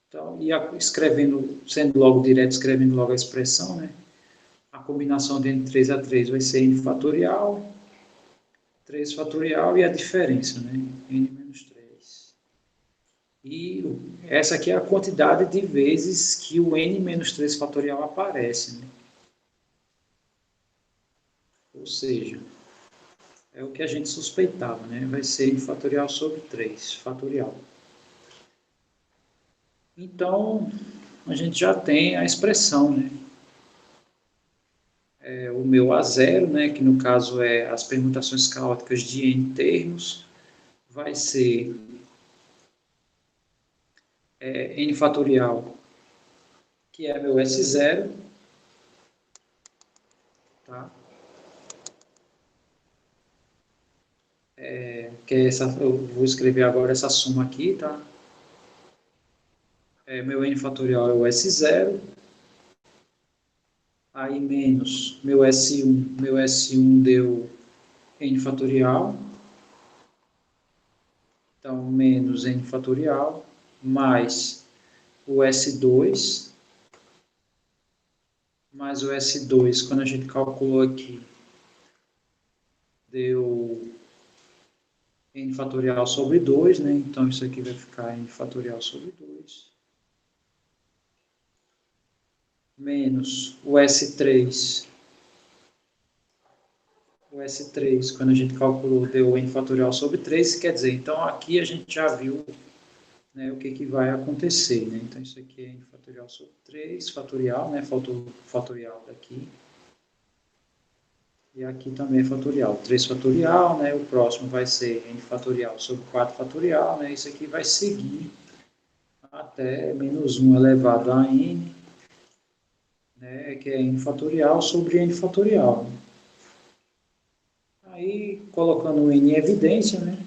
Então, escrevendo, sendo logo direto, escrevendo logo a expressão, né? A combinação de n3 a 3 vai ser n fatorial, 3 fatorial e a diferença, né? N menos 3. E essa aqui é a quantidade de vezes que o n menos 3 fatorial aparece, né? Ou seja, é o que a gente suspeitava, né? Vai ser n fatorial sobre 3 fatorial. Então, a gente já tem a expressão, né? O meu A0, né, que no caso é as permutações caóticas de n termos, vai ser n fatorial, que é meu S0, tá? Que é eu vou escrever agora essa soma aqui, tá? Meu n fatorial é o S0, aí menos meu S1 deu n fatorial, então menos n fatorial, mais o S2, mais o S2, quando a gente calculou aqui, deu n fatorial sobre 2, né? Então, isso aqui vai ficar n fatorial sobre 2. Menos o S3. O S3, quando a gente calculou, deu n fatorial sobre 3, quer dizer, então aqui a gente já viu, né, o que vai acontecer, né? Então, isso aqui é n fatorial sobre 3, fatorial, né? Faltou o fatorial daqui. E aqui também é fatorial. 3 fatorial, né? O próximo vai ser n fatorial sobre 4 fatorial, né? Isso aqui vai seguir até menos 1 elevado a n, né? Que é n fatorial sobre n fatorial. Aí, colocando o n em evidência, né?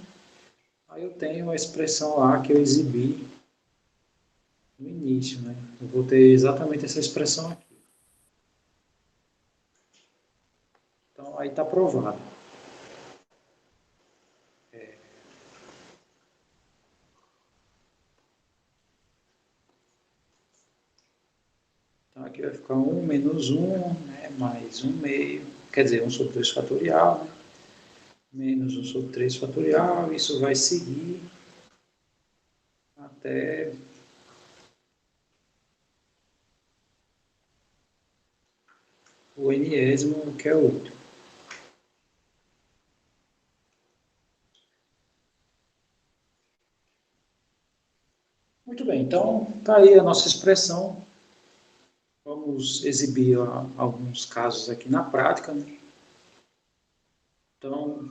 Aí eu tenho a expressão lá que eu exibi no início, né? Eu vou ter exatamente essa expressão aqui. Então, aí está provado. Então, aqui vai ficar 1 menos 1, né, mais 1 meio, quer dizer, 1 sobre 2 fatorial, né, menos 1 sobre 3 fatorial, isso vai seguir até o nésimo, que é 8. Muito bem, então está aí a nossa expressão. Vamos exibir alguns casos aqui na prática, né? Então,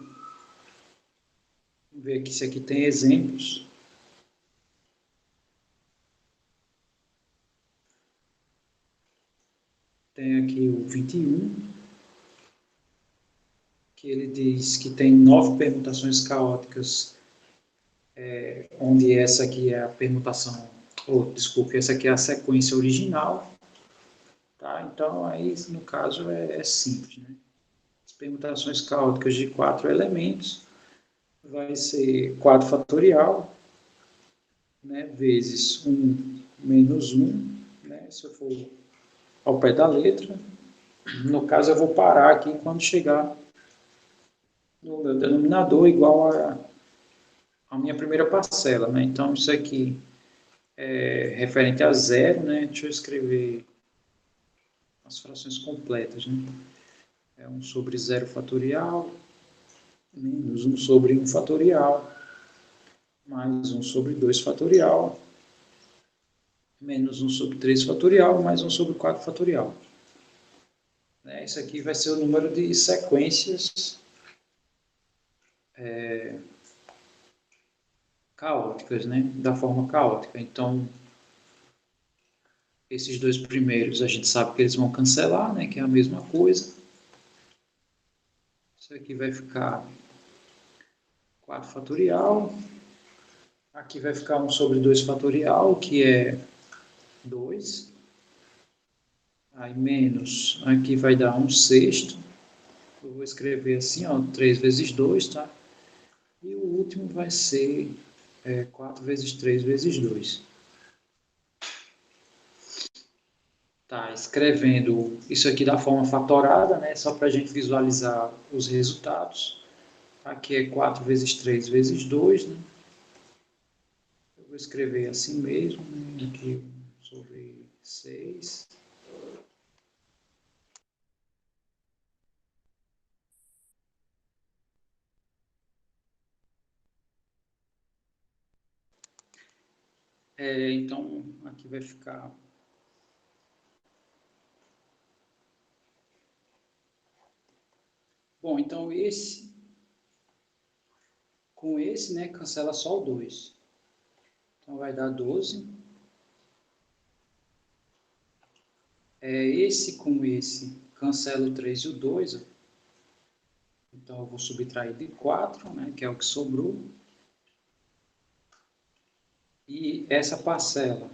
vamos ver aqui se aqui tem exemplos. Tem aqui o 21, que ele diz que tem 9 permutações caóticas, onde essa aqui é a permutação, ou desculpe, essa aqui é a sequência original, tá? Então, aí, no caso, é simples, né? As permutações caóticas de 4 elementos vai ser 4 fatorial, né, vezes 1 menos 1, né, se eu for ao pé da letra. No caso, eu vou parar aqui quando chegar no meu denominador igual a minha primeira parcela, né? Então, isso aqui é referente a zero, né? Deixa eu escrever as frações completas, né? É 1 sobre 0 fatorial, menos 1 sobre 1 fatorial, mais 1 sobre 2 fatorial, menos 1 sobre 3 fatorial, mais 1 sobre 4 fatorial. Isso aqui vai ser o número de sequências caóticas, né? Da forma caótica. Então, esses dois primeiros a gente sabe que eles vão cancelar, né? Que é a mesma coisa. Isso aqui vai ficar 4 fatorial. Aqui vai ficar 1 sobre 2 fatorial, que é 2. Aí menos, aqui vai dar 1 sexto. Eu vou escrever assim, ó, 3 vezes 2, tá? E o último vai ser 4 vezes 3 vezes 2. Tá, escrevendo isso aqui da forma fatorada, né? Só para a gente visualizar os resultados. Aqui é 4 vezes 3 vezes 2, né? Eu vou escrever assim mesmo, né? Aqui sobre 6. Então, aqui vai ficar... Bom, então com esse, né, cancela só o 2. Então, vai dar 12. Esse com esse, cancela o 3 e o 2. Ó. Então, eu vou subtrair de 4, né, que é o que sobrou. E essa parcela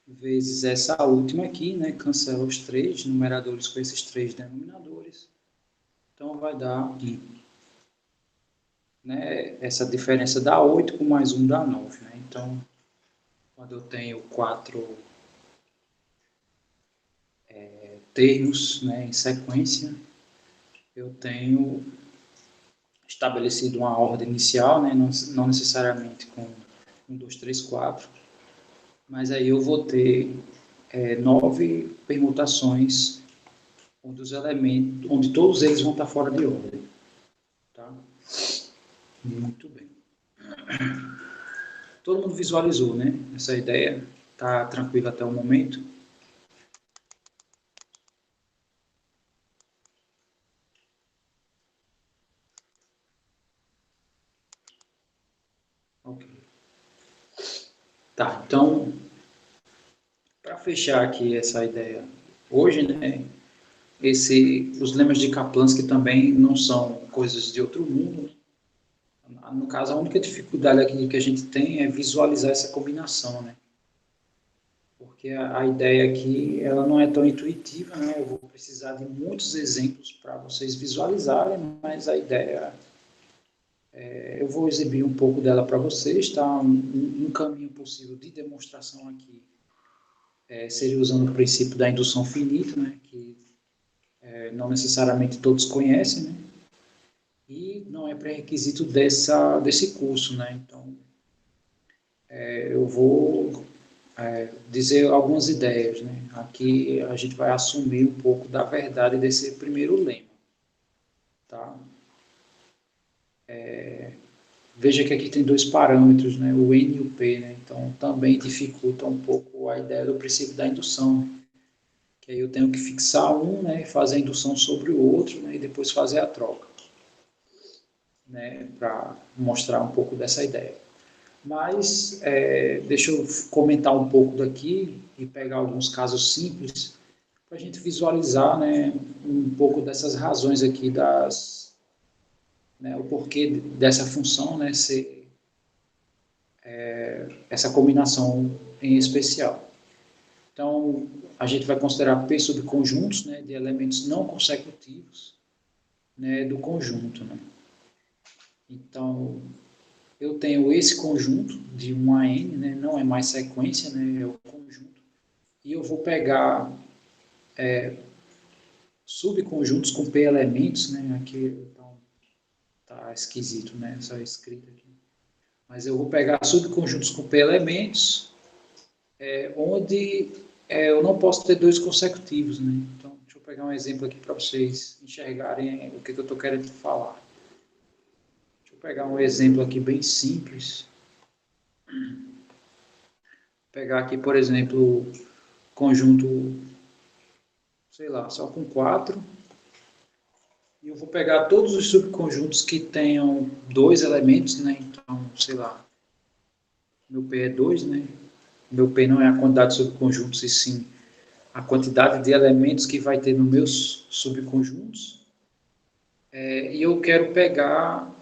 vezes essa última aqui, né, cancela os 3 numeradores com esses 3 denominadores. Então, vai dar 1. Né, essa diferença dá 8, com mais 1 dá 9. Né? Então, quando eu tenho 4 termos, né, em sequência, eu tenho estabelecido uma ordem inicial, né, não necessariamente com 1, 2, 3, 4, mas aí eu vou ter 9 permutações onde todos eles vão estar fora de ordem. Tá? Muito bem. Todo mundo visualizou, né? Essa ideia está tranquila até o momento. Ok. Tá, então, para fechar aqui essa ideia hoje, né? Os lemas de Kaplansky também não são coisas de outro mundo. No caso, a única dificuldade aqui que a gente tem é visualizar essa combinação, né? Porque a ideia aqui, ela não é tão intuitiva, né? Eu vou precisar de muitos exemplos para vocês visualizarem, mas a ideia, eu vou exibir um pouco dela para vocês, tá? Um caminho possível de demonstração aqui seria usando o princípio da indução finita, né, que não necessariamente todos conhecem, né, e não é pré-requisito desse curso, né, então eu vou dizer algumas ideias, né, aqui a gente vai assumir um pouco da verdade desse primeiro lema, tá? Veja que aqui tem dois parâmetros, né, o N e o P, né, então também dificulta um pouco a ideia do princípio da indução, né, que aí eu tenho que fixar um, né, fazer a indução sobre o outro, né, e depois fazer a troca, né, para mostrar um pouco dessa ideia. Mas deixa eu comentar um pouco daqui e pegar alguns casos simples para a gente visualizar, né, um pouco dessas razões aqui né, o porquê dessa função, né, ser essa combinação em especial. Então, a gente vai considerar P subconjuntos, né, de elementos não consecutivos, né, do conjunto, né. Então, eu tenho esse conjunto de 1 a n, né, não é mais sequência, né, é o conjunto, e eu vou pegar subconjuntos com P elementos, né, aqui então, tá esquisito, né, essa escrita aqui, mas eu vou pegar subconjuntos com P elementos, onde eu não posso ter dois consecutivos, né, então deixa eu pegar um exemplo aqui para vocês enxergarem o que eu estou querendo falar. Deixa eu pegar um exemplo aqui bem simples, pegar aqui, por exemplo, conjunto, sei lá, só com 4, e eu vou pegar todos os subconjuntos que tenham dois elementos, né? Então, sei lá, meu P é 2, né? Meu P não é a quantidade de subconjuntos, e sim a quantidade de elementos que vai ter nos meus subconjuntos. E eu quero pegar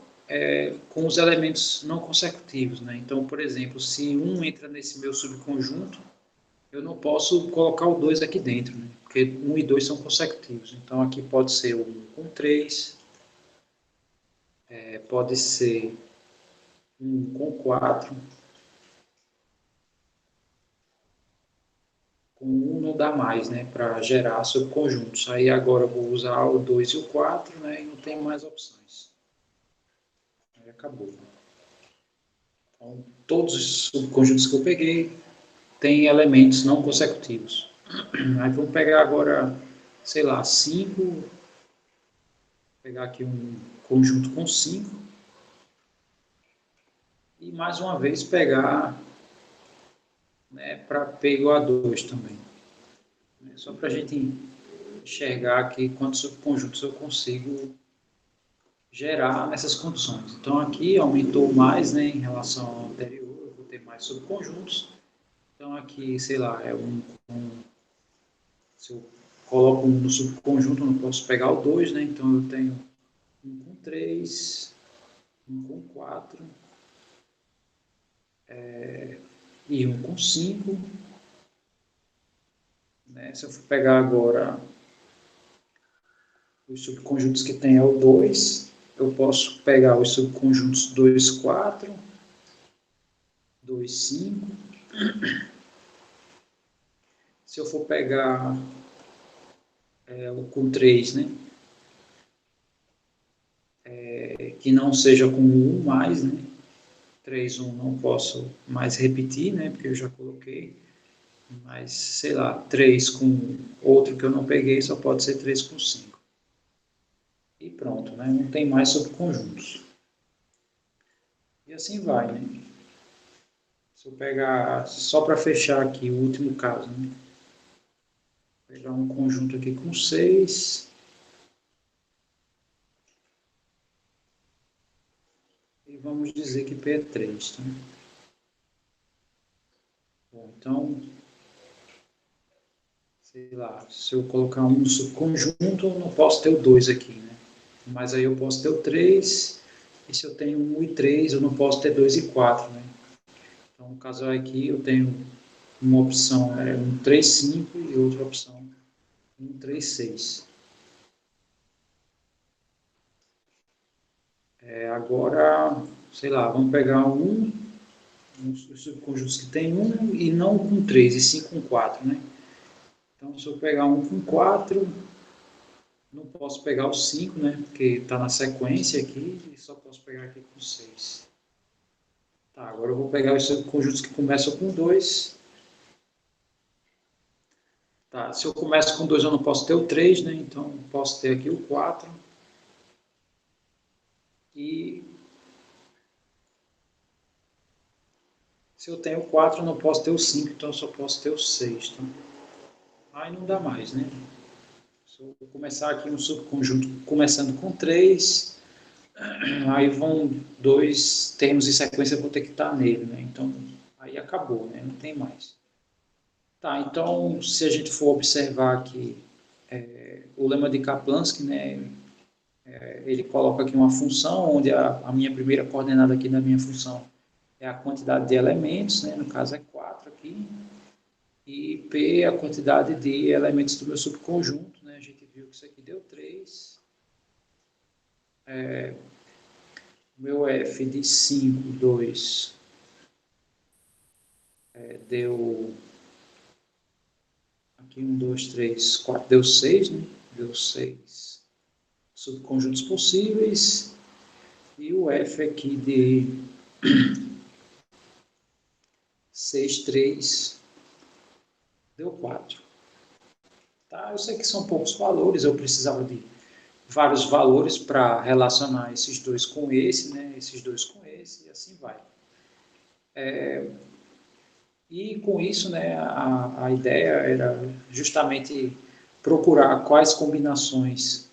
com os elementos não consecutivos, né? Então, por exemplo, se um entra nesse meu subconjunto, eu não posso colocar o 2 aqui dentro, né? Porque 1 e 2 são consecutivos. Então, aqui pode ser o 1 com 3, pode ser 1 com 4, com 1 não dá mais, né? Para gerar subconjuntos. Aí agora eu vou usar o 2 e o 4, né? E não tem mais opções. Aí acabou. Então, todos os subconjuntos que eu peguei têm elementos não consecutivos. Aí vamos pegar agora, sei lá, 5, pegar aqui um conjunto com 5, e mais uma vez pegar, né, para P igual a 2 também. Só para a gente enxergar aqui quantos subconjuntos eu consigo gerar nessas condições. Então aqui aumentou mais, né, em relação ao anterior, eu vou ter mais subconjuntos. Então aqui, sei lá, se eu coloco um no subconjunto, eu não posso pegar o 2, né? Então eu tenho 1 com 3, 1 com 4 e 1 com 5. Né? Se eu for pegar agora os subconjuntos que tem é o 2, eu posso pegar os subconjuntos 2, 4, 2, 5. Se eu for pegar o com 3, né? Que não seja com 1 mais, né? 3, 1 não posso mais repetir, né? Porque eu já coloquei. Mas, sei lá, 3 com outro que eu não peguei, só pode ser 3 com 5. E pronto, né? Não tem mais subconjuntos. E assim vai, né? Se eu pegar, só para fechar aqui o último caso, né? Pegar um conjunto aqui com 6 e vamos dizer que P é 3, tá? Bom, então, sei lá, se eu colocar um subconjunto, eu não posso ter o 2 aqui, né? Mas aí eu posso ter o 3, e se eu tenho 1 e 3, eu não posso ter 2 e 4, né? Então, no caso aqui, eu tenho uma opção um 3, 5 e outra opção um 3, 6. Agora, sei lá, vamos pegar um os subconjuntos que tem 1 e não com 3, e sim com 4, né? Então, se eu pegar 1 com 4, não posso pegar o 5, né? Porque está na sequência aqui, e só posso pegar aqui com 6. Tá, agora eu vou pegar os subconjuntos que começam com 2. Tá, se eu começo com 2, eu não posso ter o 3, né? Então, eu posso ter aqui o 4. E se eu tenho o 4, eu não posso ter o 5, então eu só posso ter o 6. Tá? Aí não dá mais, né? Se eu começar aqui um subconjunto começando com 3, aí vão 2 termos em sequência, eu vou ter que estar nele, né? Então, aí acabou, né? Não tem mais. Tá, então, se a gente for observar aqui o lema de Kaplansky, né? Ele coloca aqui uma função, onde a minha primeira coordenada aqui da minha função é a quantidade de elementos, né? No caso é 4 aqui, e P é a quantidade de elementos do meu subconjunto, né? A gente viu que isso aqui deu 3. O meu F de 5, 2, deu aqui 1, 2, 3, 4, deu 6, né? Deu 6 subconjuntos possíveis, e o F aqui de 6, 3, deu 4. Tá? Eu sei que são poucos valores, eu precisava de vários valores para relacionar esses dois com esse, né? Esses dois com esse, e assim vai. E com isso, né, a ideia era justamente procurar quais combinações,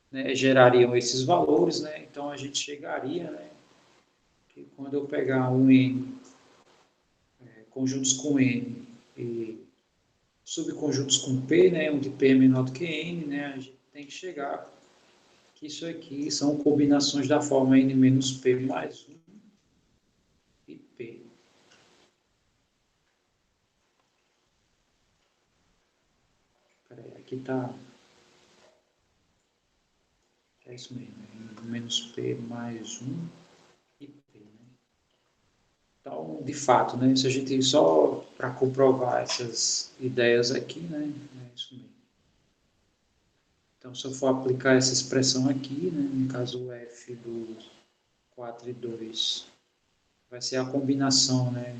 né, gerariam esses valores, né? Então a gente chegaria, né, que quando eu pegar um N, conjuntos com N e subconjuntos com P, né, onde P é menor do que N, né, a gente tem que chegar que isso aqui são combinações da forma N menos P mais 1 e P. Peraí, aqui está, é isso mesmo, N menos P mais 1 e P, né? Então, de fato, né, se a gente só para comprovar essas ideias aqui, né, é isso mesmo. Então, se eu for aplicar essa expressão aqui, né, no caso o F do 4 e 2, vai ser a combinação, né?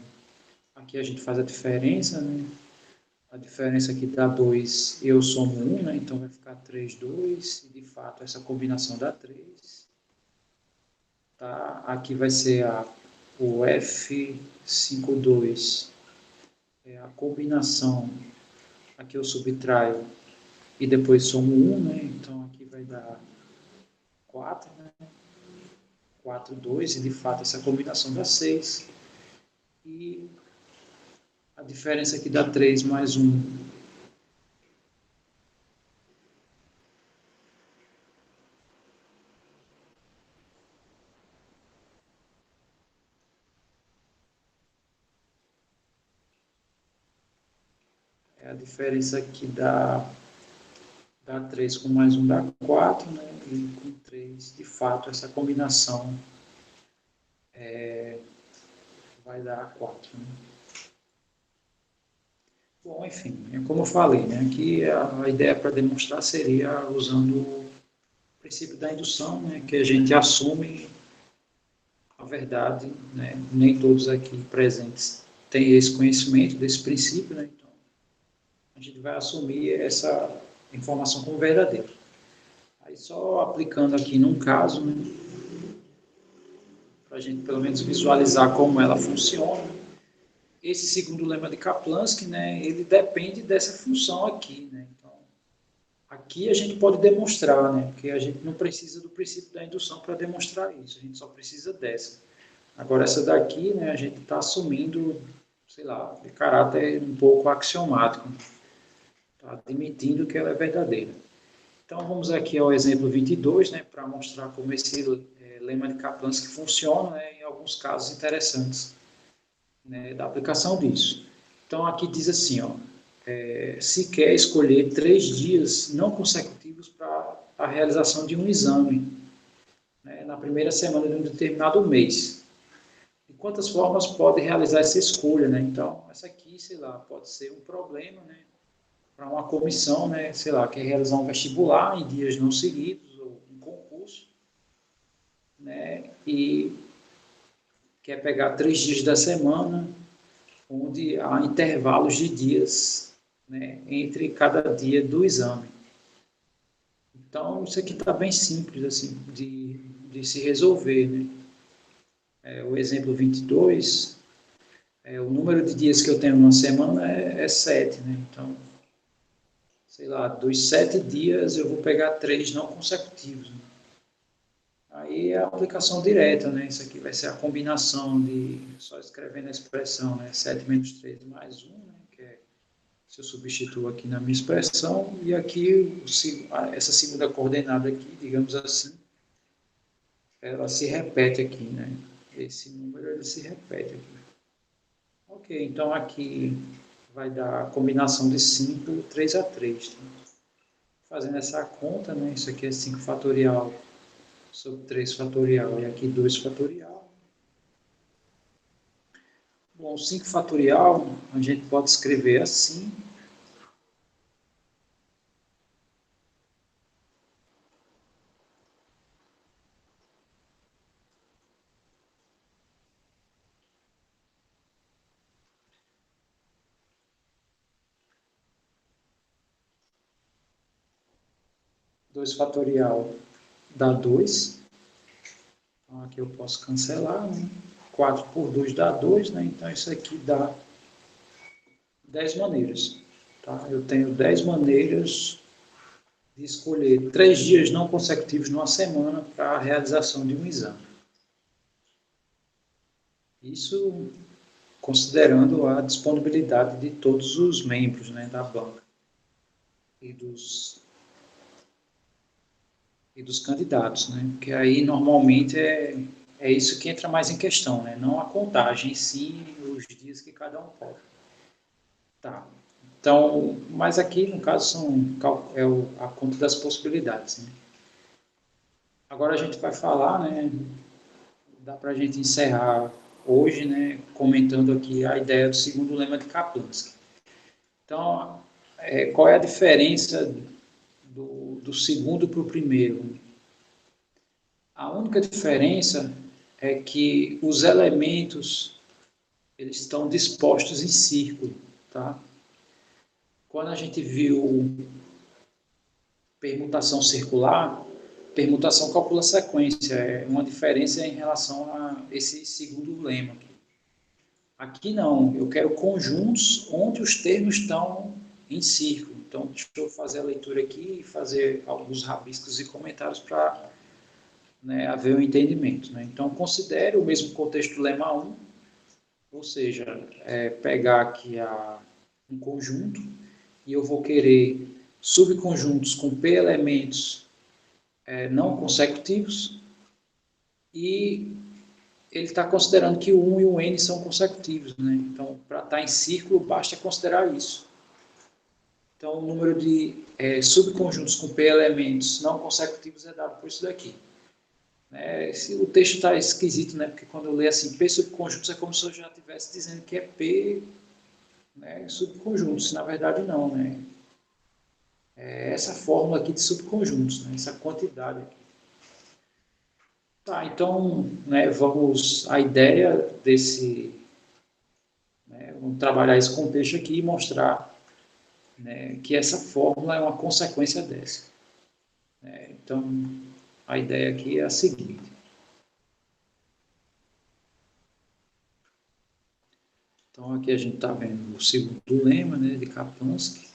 Aqui a gente faz a diferença, né? A diferença aqui dá 2, eu somo 1, né? Então vai ficar 3, 2, e de fato essa combinação dá 3. Tá? Aqui vai ser o F52, é a combinação, aqui eu subtraio e depois somo 1, né? Então aqui vai dar 4, né? 4, 2, e de fato essa combinação dá 6. E a diferença aqui dá 3 mais 1. É a diferença aqui dá 3 com mais 1 dá 4, né? E com 3, de fato, essa combinação vai dar 4. Né? Bom, enfim, como eu falei, né? Aqui a ideia para demonstrar seria usando o princípio da indução, né? Que a gente assume a verdade, né? Nem todos aqui presentes têm esse conhecimento desse princípio, né? Então, a gente vai assumir essa informação como verdadeira. Aí só aplicando aqui num caso, né? Para a gente pelo menos visualizar como ela funciona. Esse segundo lema de Kaplansky, né, ele depende dessa função aqui. Né? Então, aqui a gente pode demonstrar, né, porque a gente não precisa do princípio da indução para demonstrar isso, a gente só precisa dessa. Agora, essa daqui, né, a gente está assumindo, sei lá, de caráter um pouco axiomático, tá admitindo que ela é verdadeira. Então, vamos aqui ao exemplo 22, né, para mostrar como esse lema de Kaplansky funciona, né, em alguns casos interessantes, né, da aplicação disso. Então, aqui diz assim, ó, se quer escolher 3 dias não consecutivos para a realização de um exame, né, na primeira semana de um determinado mês. De quantas formas pode realizar essa escolha, né? Então, essa aqui, sei lá, pode ser um problema, né? Para uma comissão, né? Sei lá, quer realizar um vestibular em dias não seguidos, ou um concurso, né? E quer pegar 3 dias da semana, onde há intervalos de dias, né? Entre cada dia do exame. Então, isso aqui está bem simples, assim, de se resolver, né? O exemplo 22, o número de dias que eu tenho numa semana é 7, né? Então, sei lá, dos 7 dias eu vou pegar 3 não consecutivos, né? Aí é a aplicação direta, né? Isso aqui vai ser a combinação de, só escrevendo a expressão, né? 7 menos 3 mais 1, né? Que é, se eu substituo aqui na minha expressão, e aqui, essa segunda coordenada aqui, digamos assim, ela se repete aqui, né? Esse número, ele se repete aqui. Ok, então aqui vai dar a combinação de 5, 3 a 3. Tá? Fazendo essa conta, né? Isso aqui é 5 fatorial sobre 3 fatorial, e aqui 2 fatorial. Bom, 5 fatorial, a gente pode escrever assim. Dois fatorial dá 2. Então, aqui eu posso cancelar, né? 4 por 2 dá 2, né? Então, isso aqui dá 10 maneiras. Tá? Eu tenho 10 maneiras de escolher 3 dias não consecutivos numa semana para a realização de um exame. Isso considerando a disponibilidade de todos os membros, né, da banca e dos candidatos, né? Porque aí normalmente é isso que entra mais em questão, né? Não a contagem, sim os dias que cada um pode. Tá. Então, mas aqui no caso é a conta das possibilidades, né? Agora a gente vai falar, né? Dá para a gente encerrar hoje, né? Comentando aqui a ideia do segundo lema de Kaplanski. Então, qual é a diferença do segundo para o primeiro? A única diferença é que os elementos eles estão dispostos em círculo, tá? Quando a gente viu permutação circular, permutação calcula sequência, é uma diferença em relação a esse segundo lema. Aqui não, eu quero conjuntos onde os termos estão em círculo. Então, deixa eu fazer a leitura aqui e fazer alguns rabiscos e comentários para, né, haver um entendimento. Né? Então, considere o mesmo contexto do lema 1, ou seja, pegar aqui um conjunto e eu vou querer subconjuntos com P elementos não consecutivos e ele está considerando que o 1 e o n são consecutivos. Né? Então, para estar em círculo, basta considerar isso. Então, o número de subconjuntos com P elementos não consecutivos é dado por isso daqui. O texto está esquisito, né? Porque quando eu leio assim, P subconjuntos é como se eu já estivesse dizendo que é P, né, subconjuntos. Na verdade, não. Né? É essa fórmula aqui de subconjuntos, né? Essa quantidade aqui. Tá, então, né, a ideia desse, né, vamos trabalhar esse contexto aqui e mostrar, né, que essa fórmula é uma consequência dessa. Né? Então, a ideia aqui é a seguinte. Então, aqui a gente está vendo o segundo lema, né, de Kaplanski.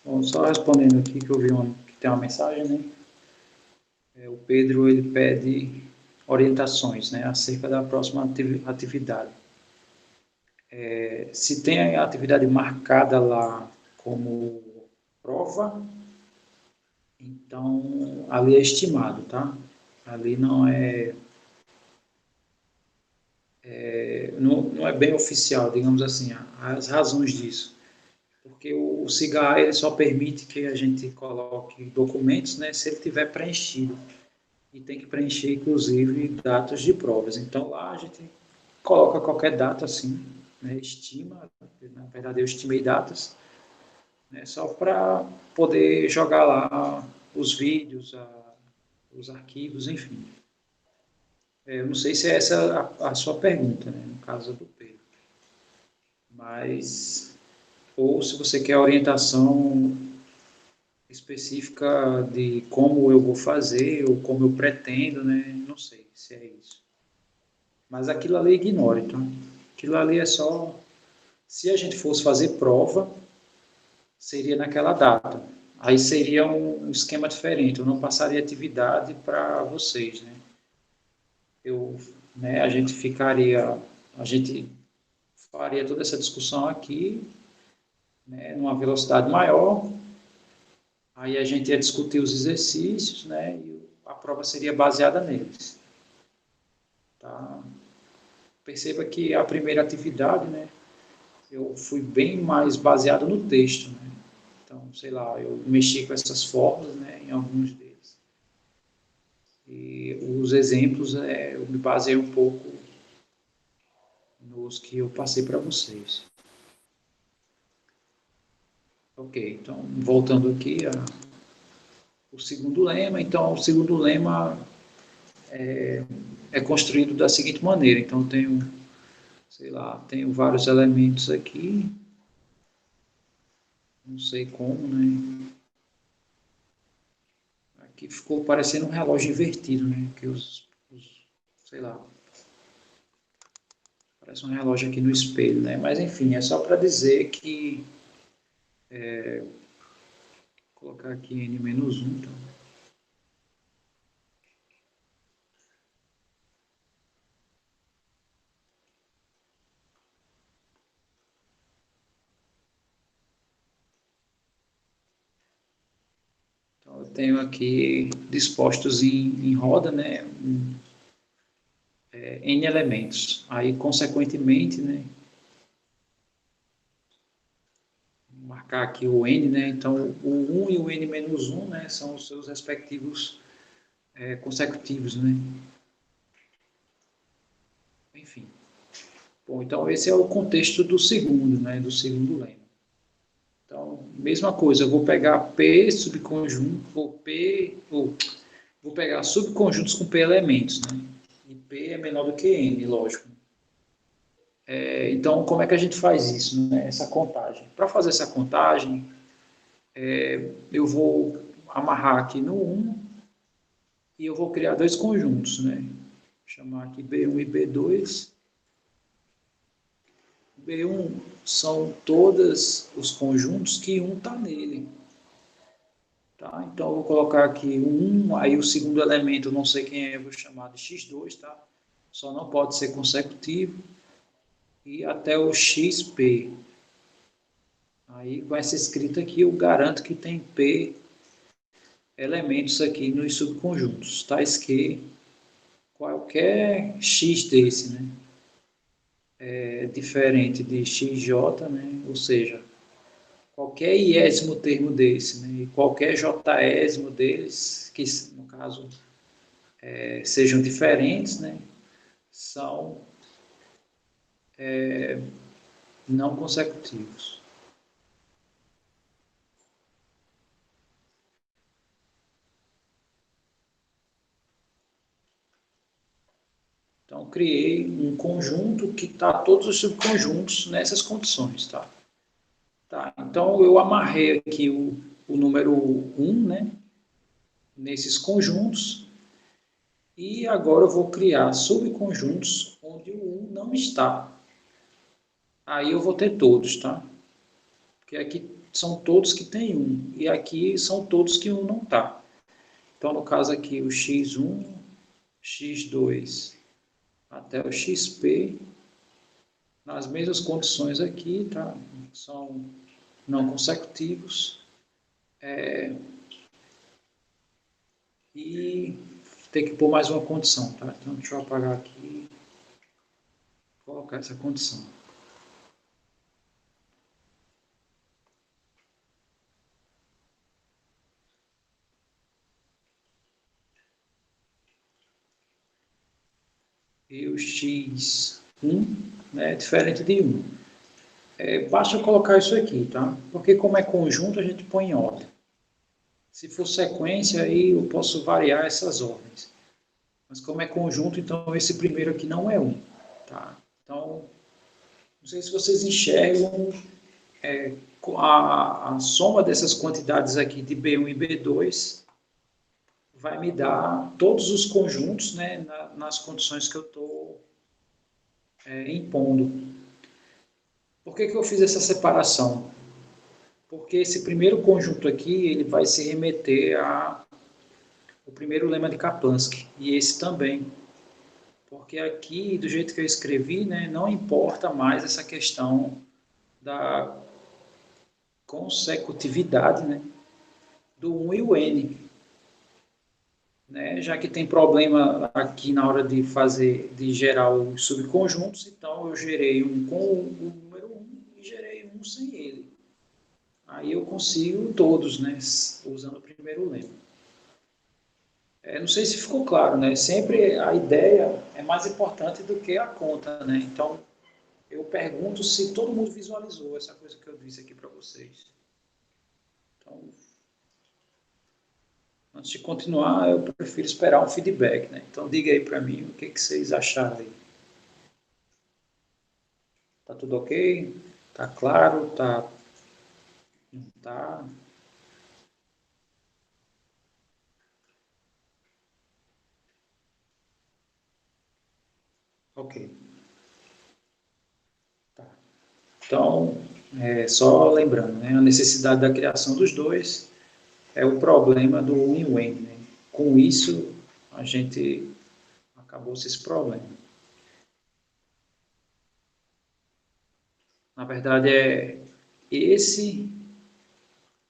Bom, só respondendo aqui que eu vi que tem uma mensagem, né? O Pedro ele pede orientações, né, acerca da próxima atividade. Se tem a atividade marcada lá como prova, então ali é estimado, tá? Ali não é bem oficial, digamos assim, as razões disso. Porque o CIGA ele só permite que a gente coloque documentos, né, se ele tiver preenchido. E tem que preencher, inclusive, datas de provas. Então, lá a gente coloca qualquer data, assim, né, estima, na verdade eu estimei datas, né, só para poder jogar lá os vídeos, os arquivos, enfim. Eu não sei se é essa a sua pergunta, né, no caso do Pedro. Mas, ou se você quer orientação específica de como eu vou fazer ou como eu pretendo, né? Não sei se é isso. Mas aquilo ali ignora, então. Aquilo ali é só. Se a gente fosse fazer prova, seria naquela data. Aí seria um esquema diferente. Eu não passaria atividade para vocês, né? Eu, né? A gente faria toda essa discussão aqui, né? Numa velocidade maior. Aí a gente ia discutir os exercícios, né? E a prova seria baseada neles. Tá? Perceba que a primeira atividade, né, eu fui bem mais baseado no texto, né? Então, sei lá, eu mexi com essas fórmulas, né, em alguns deles. E os exemplos, eu me baseei um pouco nos que eu passei para vocês. Ok, então, voltando aqui o segundo lema. Então, o segundo lema é construído da seguinte maneira. Então, eu tenho, sei lá, tenho vários elementos aqui, não sei como, né? Aqui ficou parecendo um relógio invertido, né? Que sei lá, parece um relógio aqui no espelho, né? Mas enfim, é só para dizer que vou colocar aqui n-1, então. Então eu tenho aqui dispostos em roda, né? N elementos. Aí, consequentemente, né? Vou marcar aqui o n, né? Então o 1 e o n-1, né? São os seus respectivos consecutivos, né? Enfim. Bom, então esse é o contexto do segundo, né? Do segundo lema. Então, mesma coisa, eu vou pegar P subconjunto, vou pegar subconjuntos com P elementos, né? E P é menor do que N, lógico. Então, como é que a gente faz isso, né? Essa contagem? Para fazer essa contagem, eu vou amarrar aqui no 1 e eu vou criar dois conjuntos, né? Vou chamar aqui B1 e B2. B1 são todos os conjuntos que 1 está nele. Tá? Então, eu vou colocar aqui o 1, aí o segundo elemento, eu não sei quem é, eu vou chamar de x2, tá? Só não pode ser consecutivo. E até o xp. Aí, com essa escrita aqui, eu garanto que tem p elementos aqui nos subconjuntos, tais que qualquer x desse, né? É diferente de xj, né? Ou seja, qualquer iésimo termo desse, né? E qualquer jésimo deles, que no caso sejam diferentes, né? São não consecutivos. Então, criei um conjunto que está todos os subconjuntos nessas condições, tá? Tá? Então, eu amarrei aqui o número 1, né? Nesses conjuntos, e agora eu vou criar subconjuntos onde o 1 não está. Aí eu vou ter todos, tá? Porque aqui são todos que tem 1, e aqui são todos que 1 não está. Então, no caso aqui, o x1, x2 até o xp, nas mesmas condições aqui, tá? São não consecutivos. E tem que pôr mais uma condição, tá? Então, deixa eu apagar aqui, colocar essa condição. E o x1, né, é diferente de 1. Basta eu colocar isso aqui, tá? Porque como é conjunto, a gente põe em ordem. Se for sequência, aí eu posso variar essas ordens. Mas como é conjunto, então esse primeiro aqui não é 1, tá? Então, não sei se vocês enxergam a soma dessas quantidades aqui de B1 e B2 vai me dar todos os conjuntos, né, nas condições que eu estou impondo. Por que eu fiz essa separação? Porque esse primeiro conjunto aqui ele vai se remeter ao primeiro lema de Kaplanski, e esse também. Porque aqui, do jeito que eu escrevi, né, não importa mais essa questão da consecutividade, né, do 1 e o n. Né, já que tem problema aqui na hora de gerar os subconjuntos, então eu gerei um com o número 1 e gerei um sem ele. Aí eu consigo todos, né, usando o primeiro lema. Não sei se ficou claro, né? Sempre a ideia é mais importante do que a conta, né? Então, eu pergunto se todo mundo visualizou essa coisa que eu disse aqui para vocês. Então, antes de continuar, eu prefiro esperar um feedback, né? Então, diga aí para mim o que vocês acharam aí. Tá tudo ok? Tá claro? Tá? Não tá? Ok. Tá. Então, só lembrando, né? A necessidade da criação dos dois é o problema do win-win, né? Com isso, a gente acabou-se esse problema. Na verdade, é esse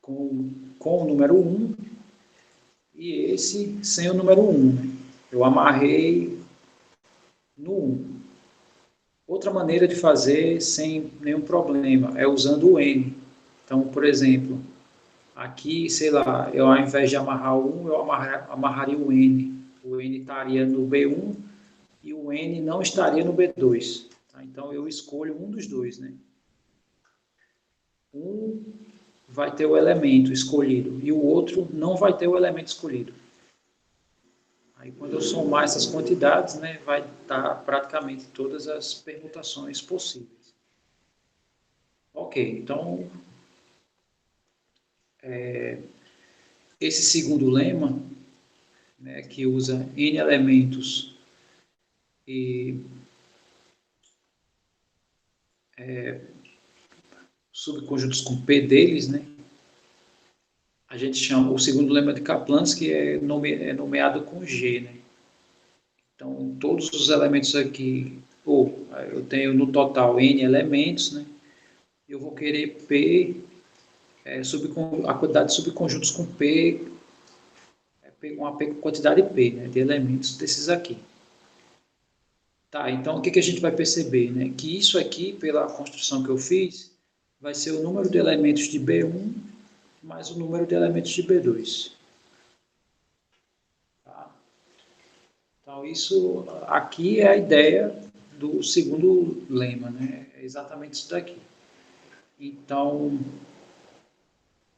com o número 1 e esse sem o número 1. Né? Eu amarrei no 1. Outra maneira de fazer sem nenhum problema é usando o N. Então, por exemplo, aqui, sei lá, eu ao invés de amarrar o 1, eu amarraria o N. O N estaria no B1 e o N não estaria no B2. Tá? Então, eu escolho um dos dois. Né? Um vai ter o elemento escolhido e o outro não vai ter o elemento escolhido. Aí, quando eu somar essas quantidades, né, vai dar praticamente todas as permutações possíveis. Ok, então, esse segundo lema, né, que usa N elementos e subconjuntos com P deles, né, a gente chama, o segundo lema de Kaplanski é nomeado com G, né? Então, todos os elementos aqui, eu tenho no total N elementos, né? Eu vou querer P, a quantidade de subconjuntos com P, uma P com quantidade P, né? De elementos desses aqui. Tá, então o que a gente vai perceber? Né? Que isso aqui, pela construção que eu fiz, vai ser o número de elementos de B1 mais o número de elementos de B2. Tá? Então, isso aqui é a ideia do segundo lema, né? É exatamente isso daqui. Então,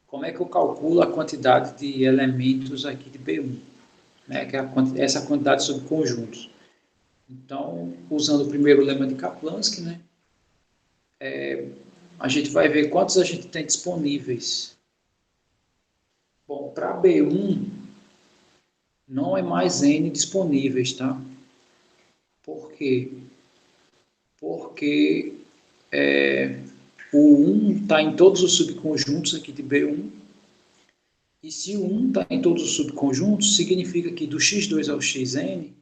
como é que eu calculo a quantidade de elementos aqui de B1? Né? Que é essa quantidade de subconjuntos. Então, usando o primeiro lema de Kaplanski, né? A gente vai ver quantos a gente tem disponíveis. Bom, para B1, não é mais N disponíveis, tá? Por quê? Porque o 1 está em todos os subconjuntos aqui de B1 E se o 1 está em todos os subconjuntos, significa que do x2 ao xn,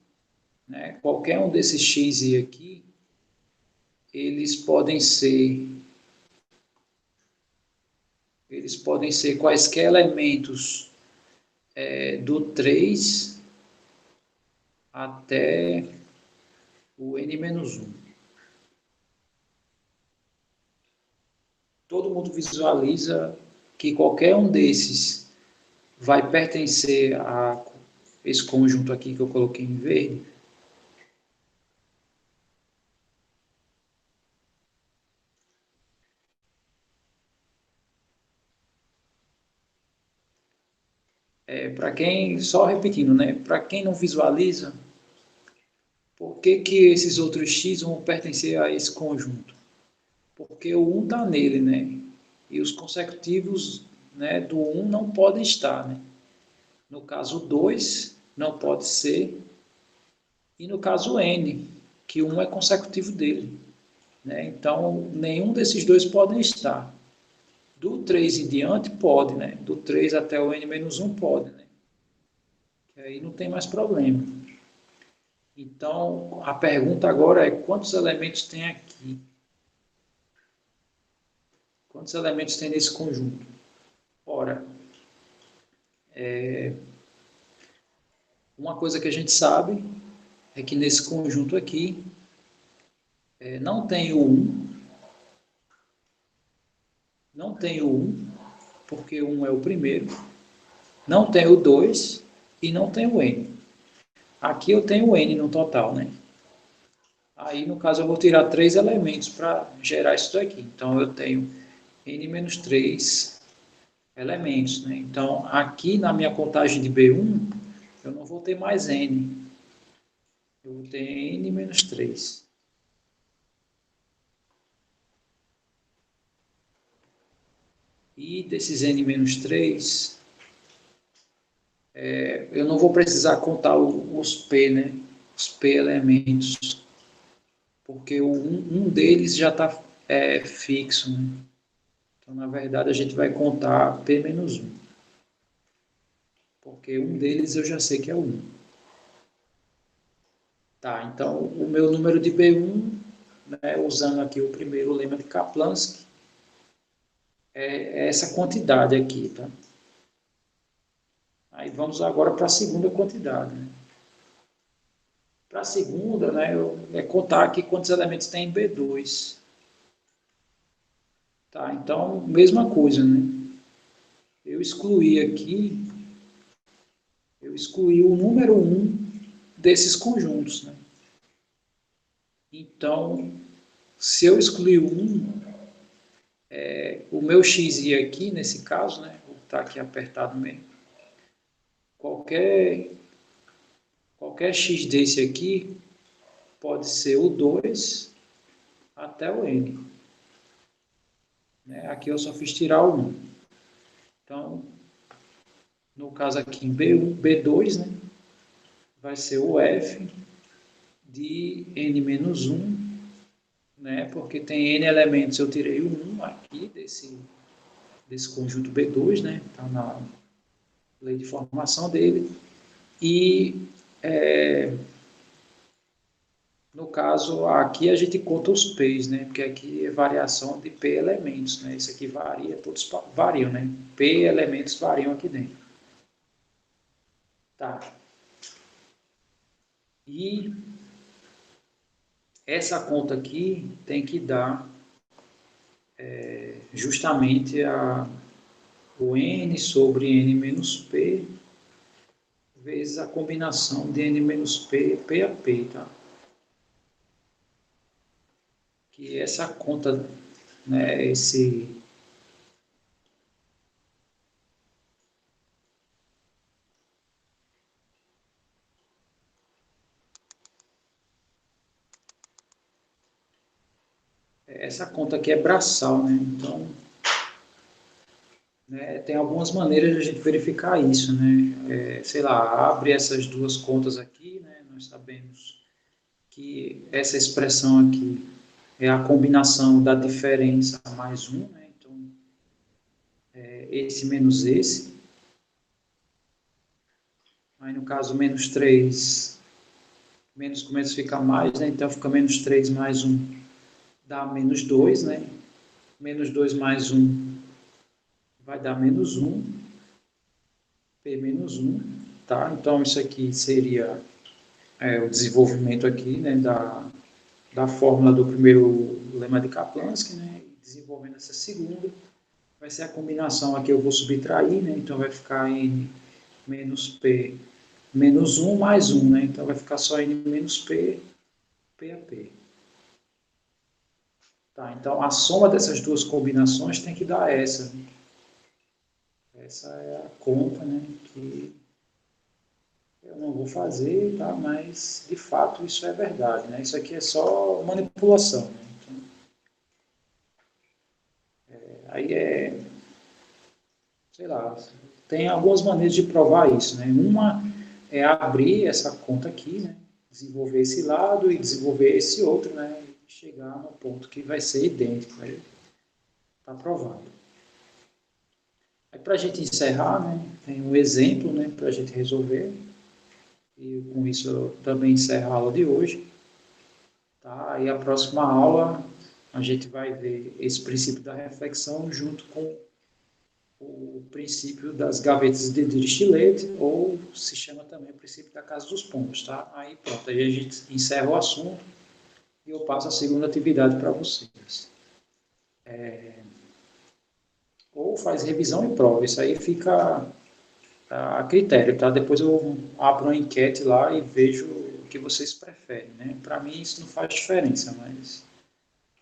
né, qualquer um desses xi aqui, eles podem ser quaisquer elementos do 3 até o n-1. Todo mundo visualiza que qualquer um desses vai pertencer a esse conjunto aqui que eu coloquei em verde. Para quem, só repetindo, né? Para quem não visualiza, por que que esses outros x vão pertencer a esse conjunto? Porque o 1 está nele, né? E os consecutivos, né, do 1 não podem estar, né? No caso, o 2 não pode ser, e no caso n, que 1 é consecutivo dele, né? Então, nenhum desses dois podem estar. Do 3 em diante, pode, né? Do 3 até o n-1 pode, né? Que aí não tem mais problema. Então, a pergunta agora é quantos elementos tem aqui? Quantos elementos tem nesse conjunto? Ora, uma coisa que a gente sabe é que nesse conjunto aqui não tem o 1, não tem o 1, porque o 1 é o primeiro, não tem o 2 e não tem o n. Aqui eu tenho o n no total, né? Aí, no caso, eu vou tirar 3 elementos para gerar isso daqui. Então, eu tenho n-3 elementos, né? Então, aqui na minha contagem de B1, eu não vou ter mais n. Eu vou ter n-3. E desses n-3, eu não vou precisar contar os p, né? Os p elementos, porque um deles já está fixo, né? Então, na verdade, a gente vai contar p menos 1, porque um deles eu já sei que é o 1. Tá, então, o meu número de B1, né, usando aqui o primeiro lema de Kaplanski, é essa quantidade aqui, tá? Aí vamos agora para a segunda quantidade, né? Para a segunda, né, contar aqui quantos elementos tem em B2. Tá, então, mesma coisa, né? Eu excluí aqui, eu excluí o número 1 desses conjuntos, né? Então, se eu excluir o 1, o meu xi aqui, nesse caso, né, vou estar aqui apertado mesmo, qualquer x desse aqui pode ser o 2 até o n. Né? Aqui eu só fiz tirar o 1. Então, no caso aqui em B1, B2, né, vai ser o f de n-1, né, porque tem n elementos, eu tirei o 1 aqui desse conjunto B2, né, está na lei de formação dele, e no caso aqui a gente conta os p's, né, porque aqui é variação de p elementos, né, isso aqui varia, todos variam, né, p elementos variam aqui dentro. Tá. E essa conta aqui tem que dar justamente o n sobre n menos p vezes a combinação de n menos p, p a p, tá? Que essa conta, né, essa conta aqui é braçal, né? Então, né, tem algumas maneiras de a gente verificar isso, né? Sei lá, abre essas duas contas aqui, né? Nós sabemos que essa expressão aqui é a combinação da diferença mais 1, né? Então, esse menos esse. Aí, no caso, menos 3, menos com menos fica mais, né? Então, fica menos 3 mais 1 dá menos 2, né? Menos 2 mais 1 vai dar menos 1, P menos 1, tá? Então, isso aqui seria o desenvolvimento aqui, né, da fórmula do primeiro lema de Kaplanski, né? Desenvolvendo essa segunda, vai ser a combinação aqui, eu vou subtrair, né? Então, vai ficar N menos P menos 1 mais 1, né? Então, vai ficar só N menos P, P a P. Tá, então, a soma dessas duas combinações tem que dar essa. Essa é a conta, né, que eu não vou fazer, tá? Mas, de fato, isso é verdade, né? Isso aqui é só manipulação, né? Então, aí sei lá, tem algumas maneiras de provar isso, né? Uma é abrir essa conta aqui, né? Desenvolver esse lado e desenvolver esse outro, né? E chegar no ponto que vai ser idêntico, aí está provado. Aí, para a gente encerrar, né? Tem um exemplo, né? Para a gente resolver. E com isso eu também encerro a aula de hoje. Tá? E a próxima aula a gente vai ver esse princípio da reflexão junto com o princípio das gavetas de Dirichlet, ou se chama também o princípio da casa dos pombos, tá? Aí pronto, aí a gente encerra o assunto e eu passo a segunda atividade para vocês. Ou faz revisão e prova, isso aí fica a critério, tá? Depois eu abro uma enquete lá e vejo o que vocês preferem, né? Para mim isso não faz diferença, mas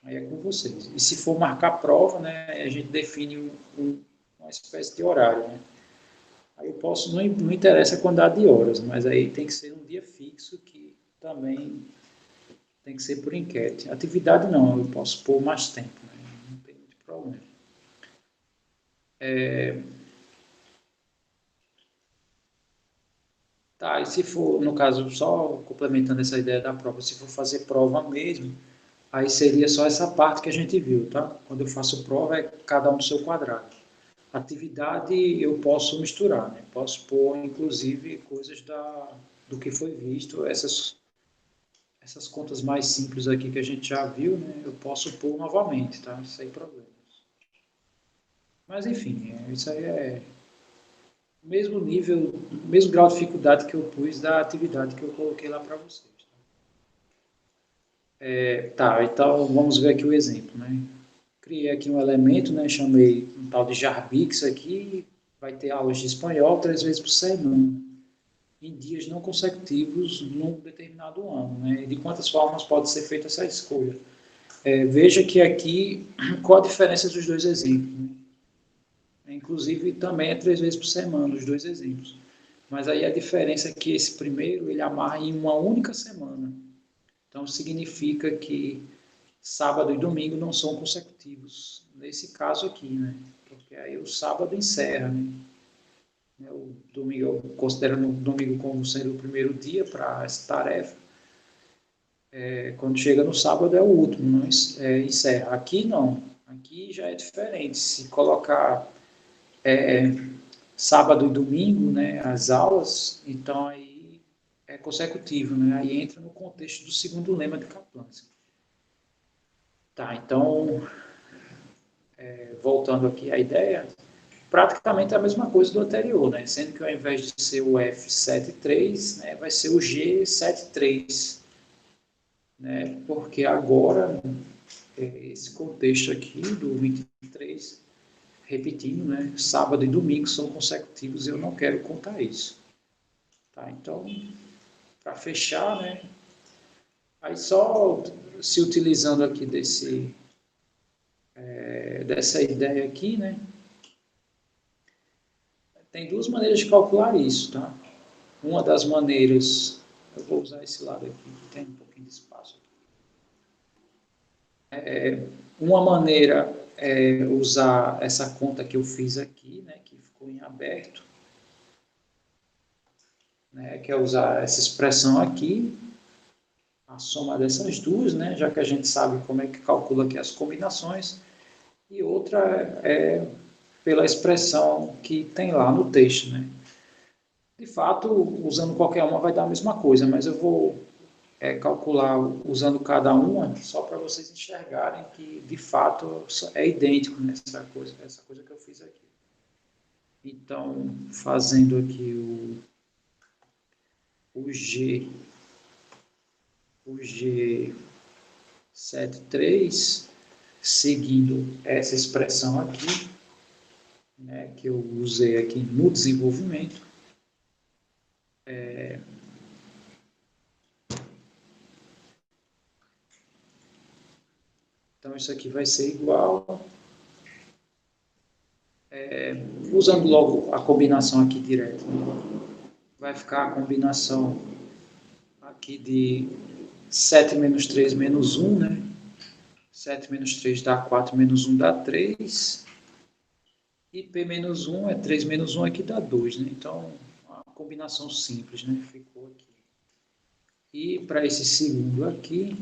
aí é com vocês. E se for marcar prova, né, a gente define uma espécie de horário, né? Aí eu posso, não interessa a quantidade de horas, mas aí tem que ser um dia fixo que também tem que ser por enquete. Atividade não, eu posso pôr mais tempo, né? Não tem muito problema. Tá, e se for, no caso, só complementando essa ideia da prova, se for fazer prova mesmo, aí seria só essa parte que a gente viu, tá? Quando eu faço prova, é cada um do seu quadrado. Atividade eu posso misturar, né? Posso pôr, inclusive, coisas do que foi visto, essas contas mais simples aqui que a gente já viu, né? Eu posso pôr novamente, tá? Sem problemas. Mas, enfim, isso aí é o mesmo nível, o mesmo grau de dificuldade que eu pus da atividade que eu coloquei lá para vocês. Tá, então vamos ver aqui o exemplo, né? Criei aqui um elemento, né? Chamei um tal de Jarbix aqui, vai ter aulas de espanhol 3 vezes por semana, em dias não consecutivos num determinado ano, né? De quantas formas pode ser feita essa escolha? Veja que aqui, qual a diferença dos dois exemplos, né? Inclusive, também é 3 vezes por semana, os dois exemplos. Mas aí a diferença é que esse primeiro, ele amarra em uma única semana. Então, significa que sábado e domingo não são consecutivos, nesse caso aqui, né? Porque aí o sábado encerra, né? O domingo, eu considero o domingo como sendo o primeiro dia para essa tarefa. Quando chega no sábado é o último, não encerra. Aqui não, aqui já é diferente. Se colocar sábado e domingo, né, as aulas, então aí é consecutivo, né? Aí entra no contexto do segundo lema de Kaplanski. Tá, então, voltando aqui à ideia, praticamente é a mesma coisa do anterior, né? Sendo que ao invés de ser o F73, né, vai ser o G73, né? Porque agora, esse contexto aqui do 23, repetindo, né? Sábado e domingo são consecutivos e eu não quero contar isso. Tá? Então, para fechar, né? Aí só se utilizando aqui dessa ideia aqui, né? Tem duas maneiras de calcular isso, tá? Uma das maneiras, eu vou usar esse lado aqui, que tem um pouquinho de espaço. Uma maneira é usar essa conta que eu fiz aqui, né? Que ficou em aberto, né? Que é usar essa expressão aqui, a soma dessas duas, né? Já que a gente sabe como é que calcula aqui as combinações. E outra é pela expressão que tem lá no texto, né? De fato, usando qualquer uma vai dar a mesma coisa, mas eu vou calcular usando cada uma só para vocês enxergarem que, de fato, é idêntico nessa essa coisa que eu fiz aqui. Então, fazendo aqui o G, o G73, seguindo essa expressão aqui, né, que eu usei aqui no desenvolvimento, então isso aqui vai ser igual, usando logo a combinação aqui direto, vai ficar a combinação aqui de 7 menos 3 menos 1, né? 7 menos 3 dá 4, menos 1 dá 3. E P menos 1 é 3 menos 1 aqui dá 2, né? Então, uma combinação simples, né? Ficou aqui. E para esse segundo aqui,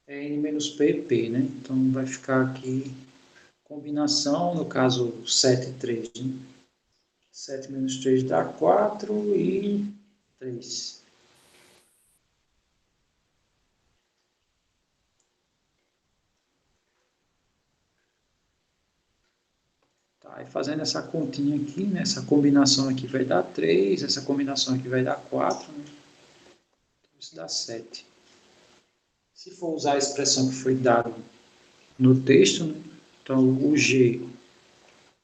é N menos P e P, né? Então, vai ficar aqui combinação, no caso 7 e 3, né? 7 menos 3 dá 4 e 3. Tá, e fazendo essa continha aqui, né? Essa combinação aqui vai dar 3, essa combinação aqui vai dar 4, né? Então, isso dá 7. Se for usar a expressão que foi dada no texto, né? Então o G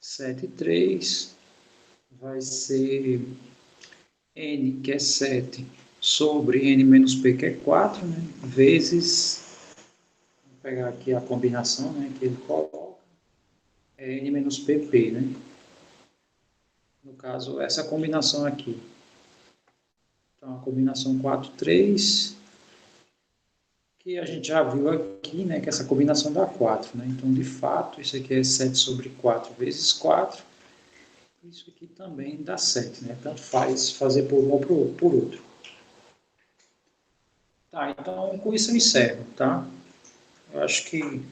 73 vai ser N, que é 7, sobre N menos P, que é 4, né? Vezes, vou pegar aqui a combinação, né, que ele coloca, é N menos PP, né? No caso, essa combinação aqui. Então, a combinação 4, 3, que a gente já viu aqui, né, que essa combinação dá 4, né? Então, de fato, isso aqui é 7 sobre 4 vezes 4. Isso aqui também dá 7, né? Tanto faz fazer por um ou por outro. Tá, então com isso eu encerro, tá? Eu acho que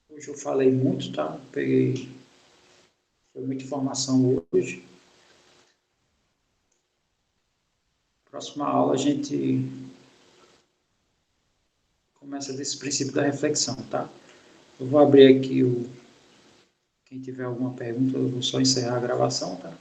hoje eu falei muito, tá? Peguei foi muita informação hoje. Próxima aula a gente começa desse princípio da reflexão, tá? Eu vou abrir aqui o. Quem tiver alguma pergunta, eu vou só encerrar a gravação, tá?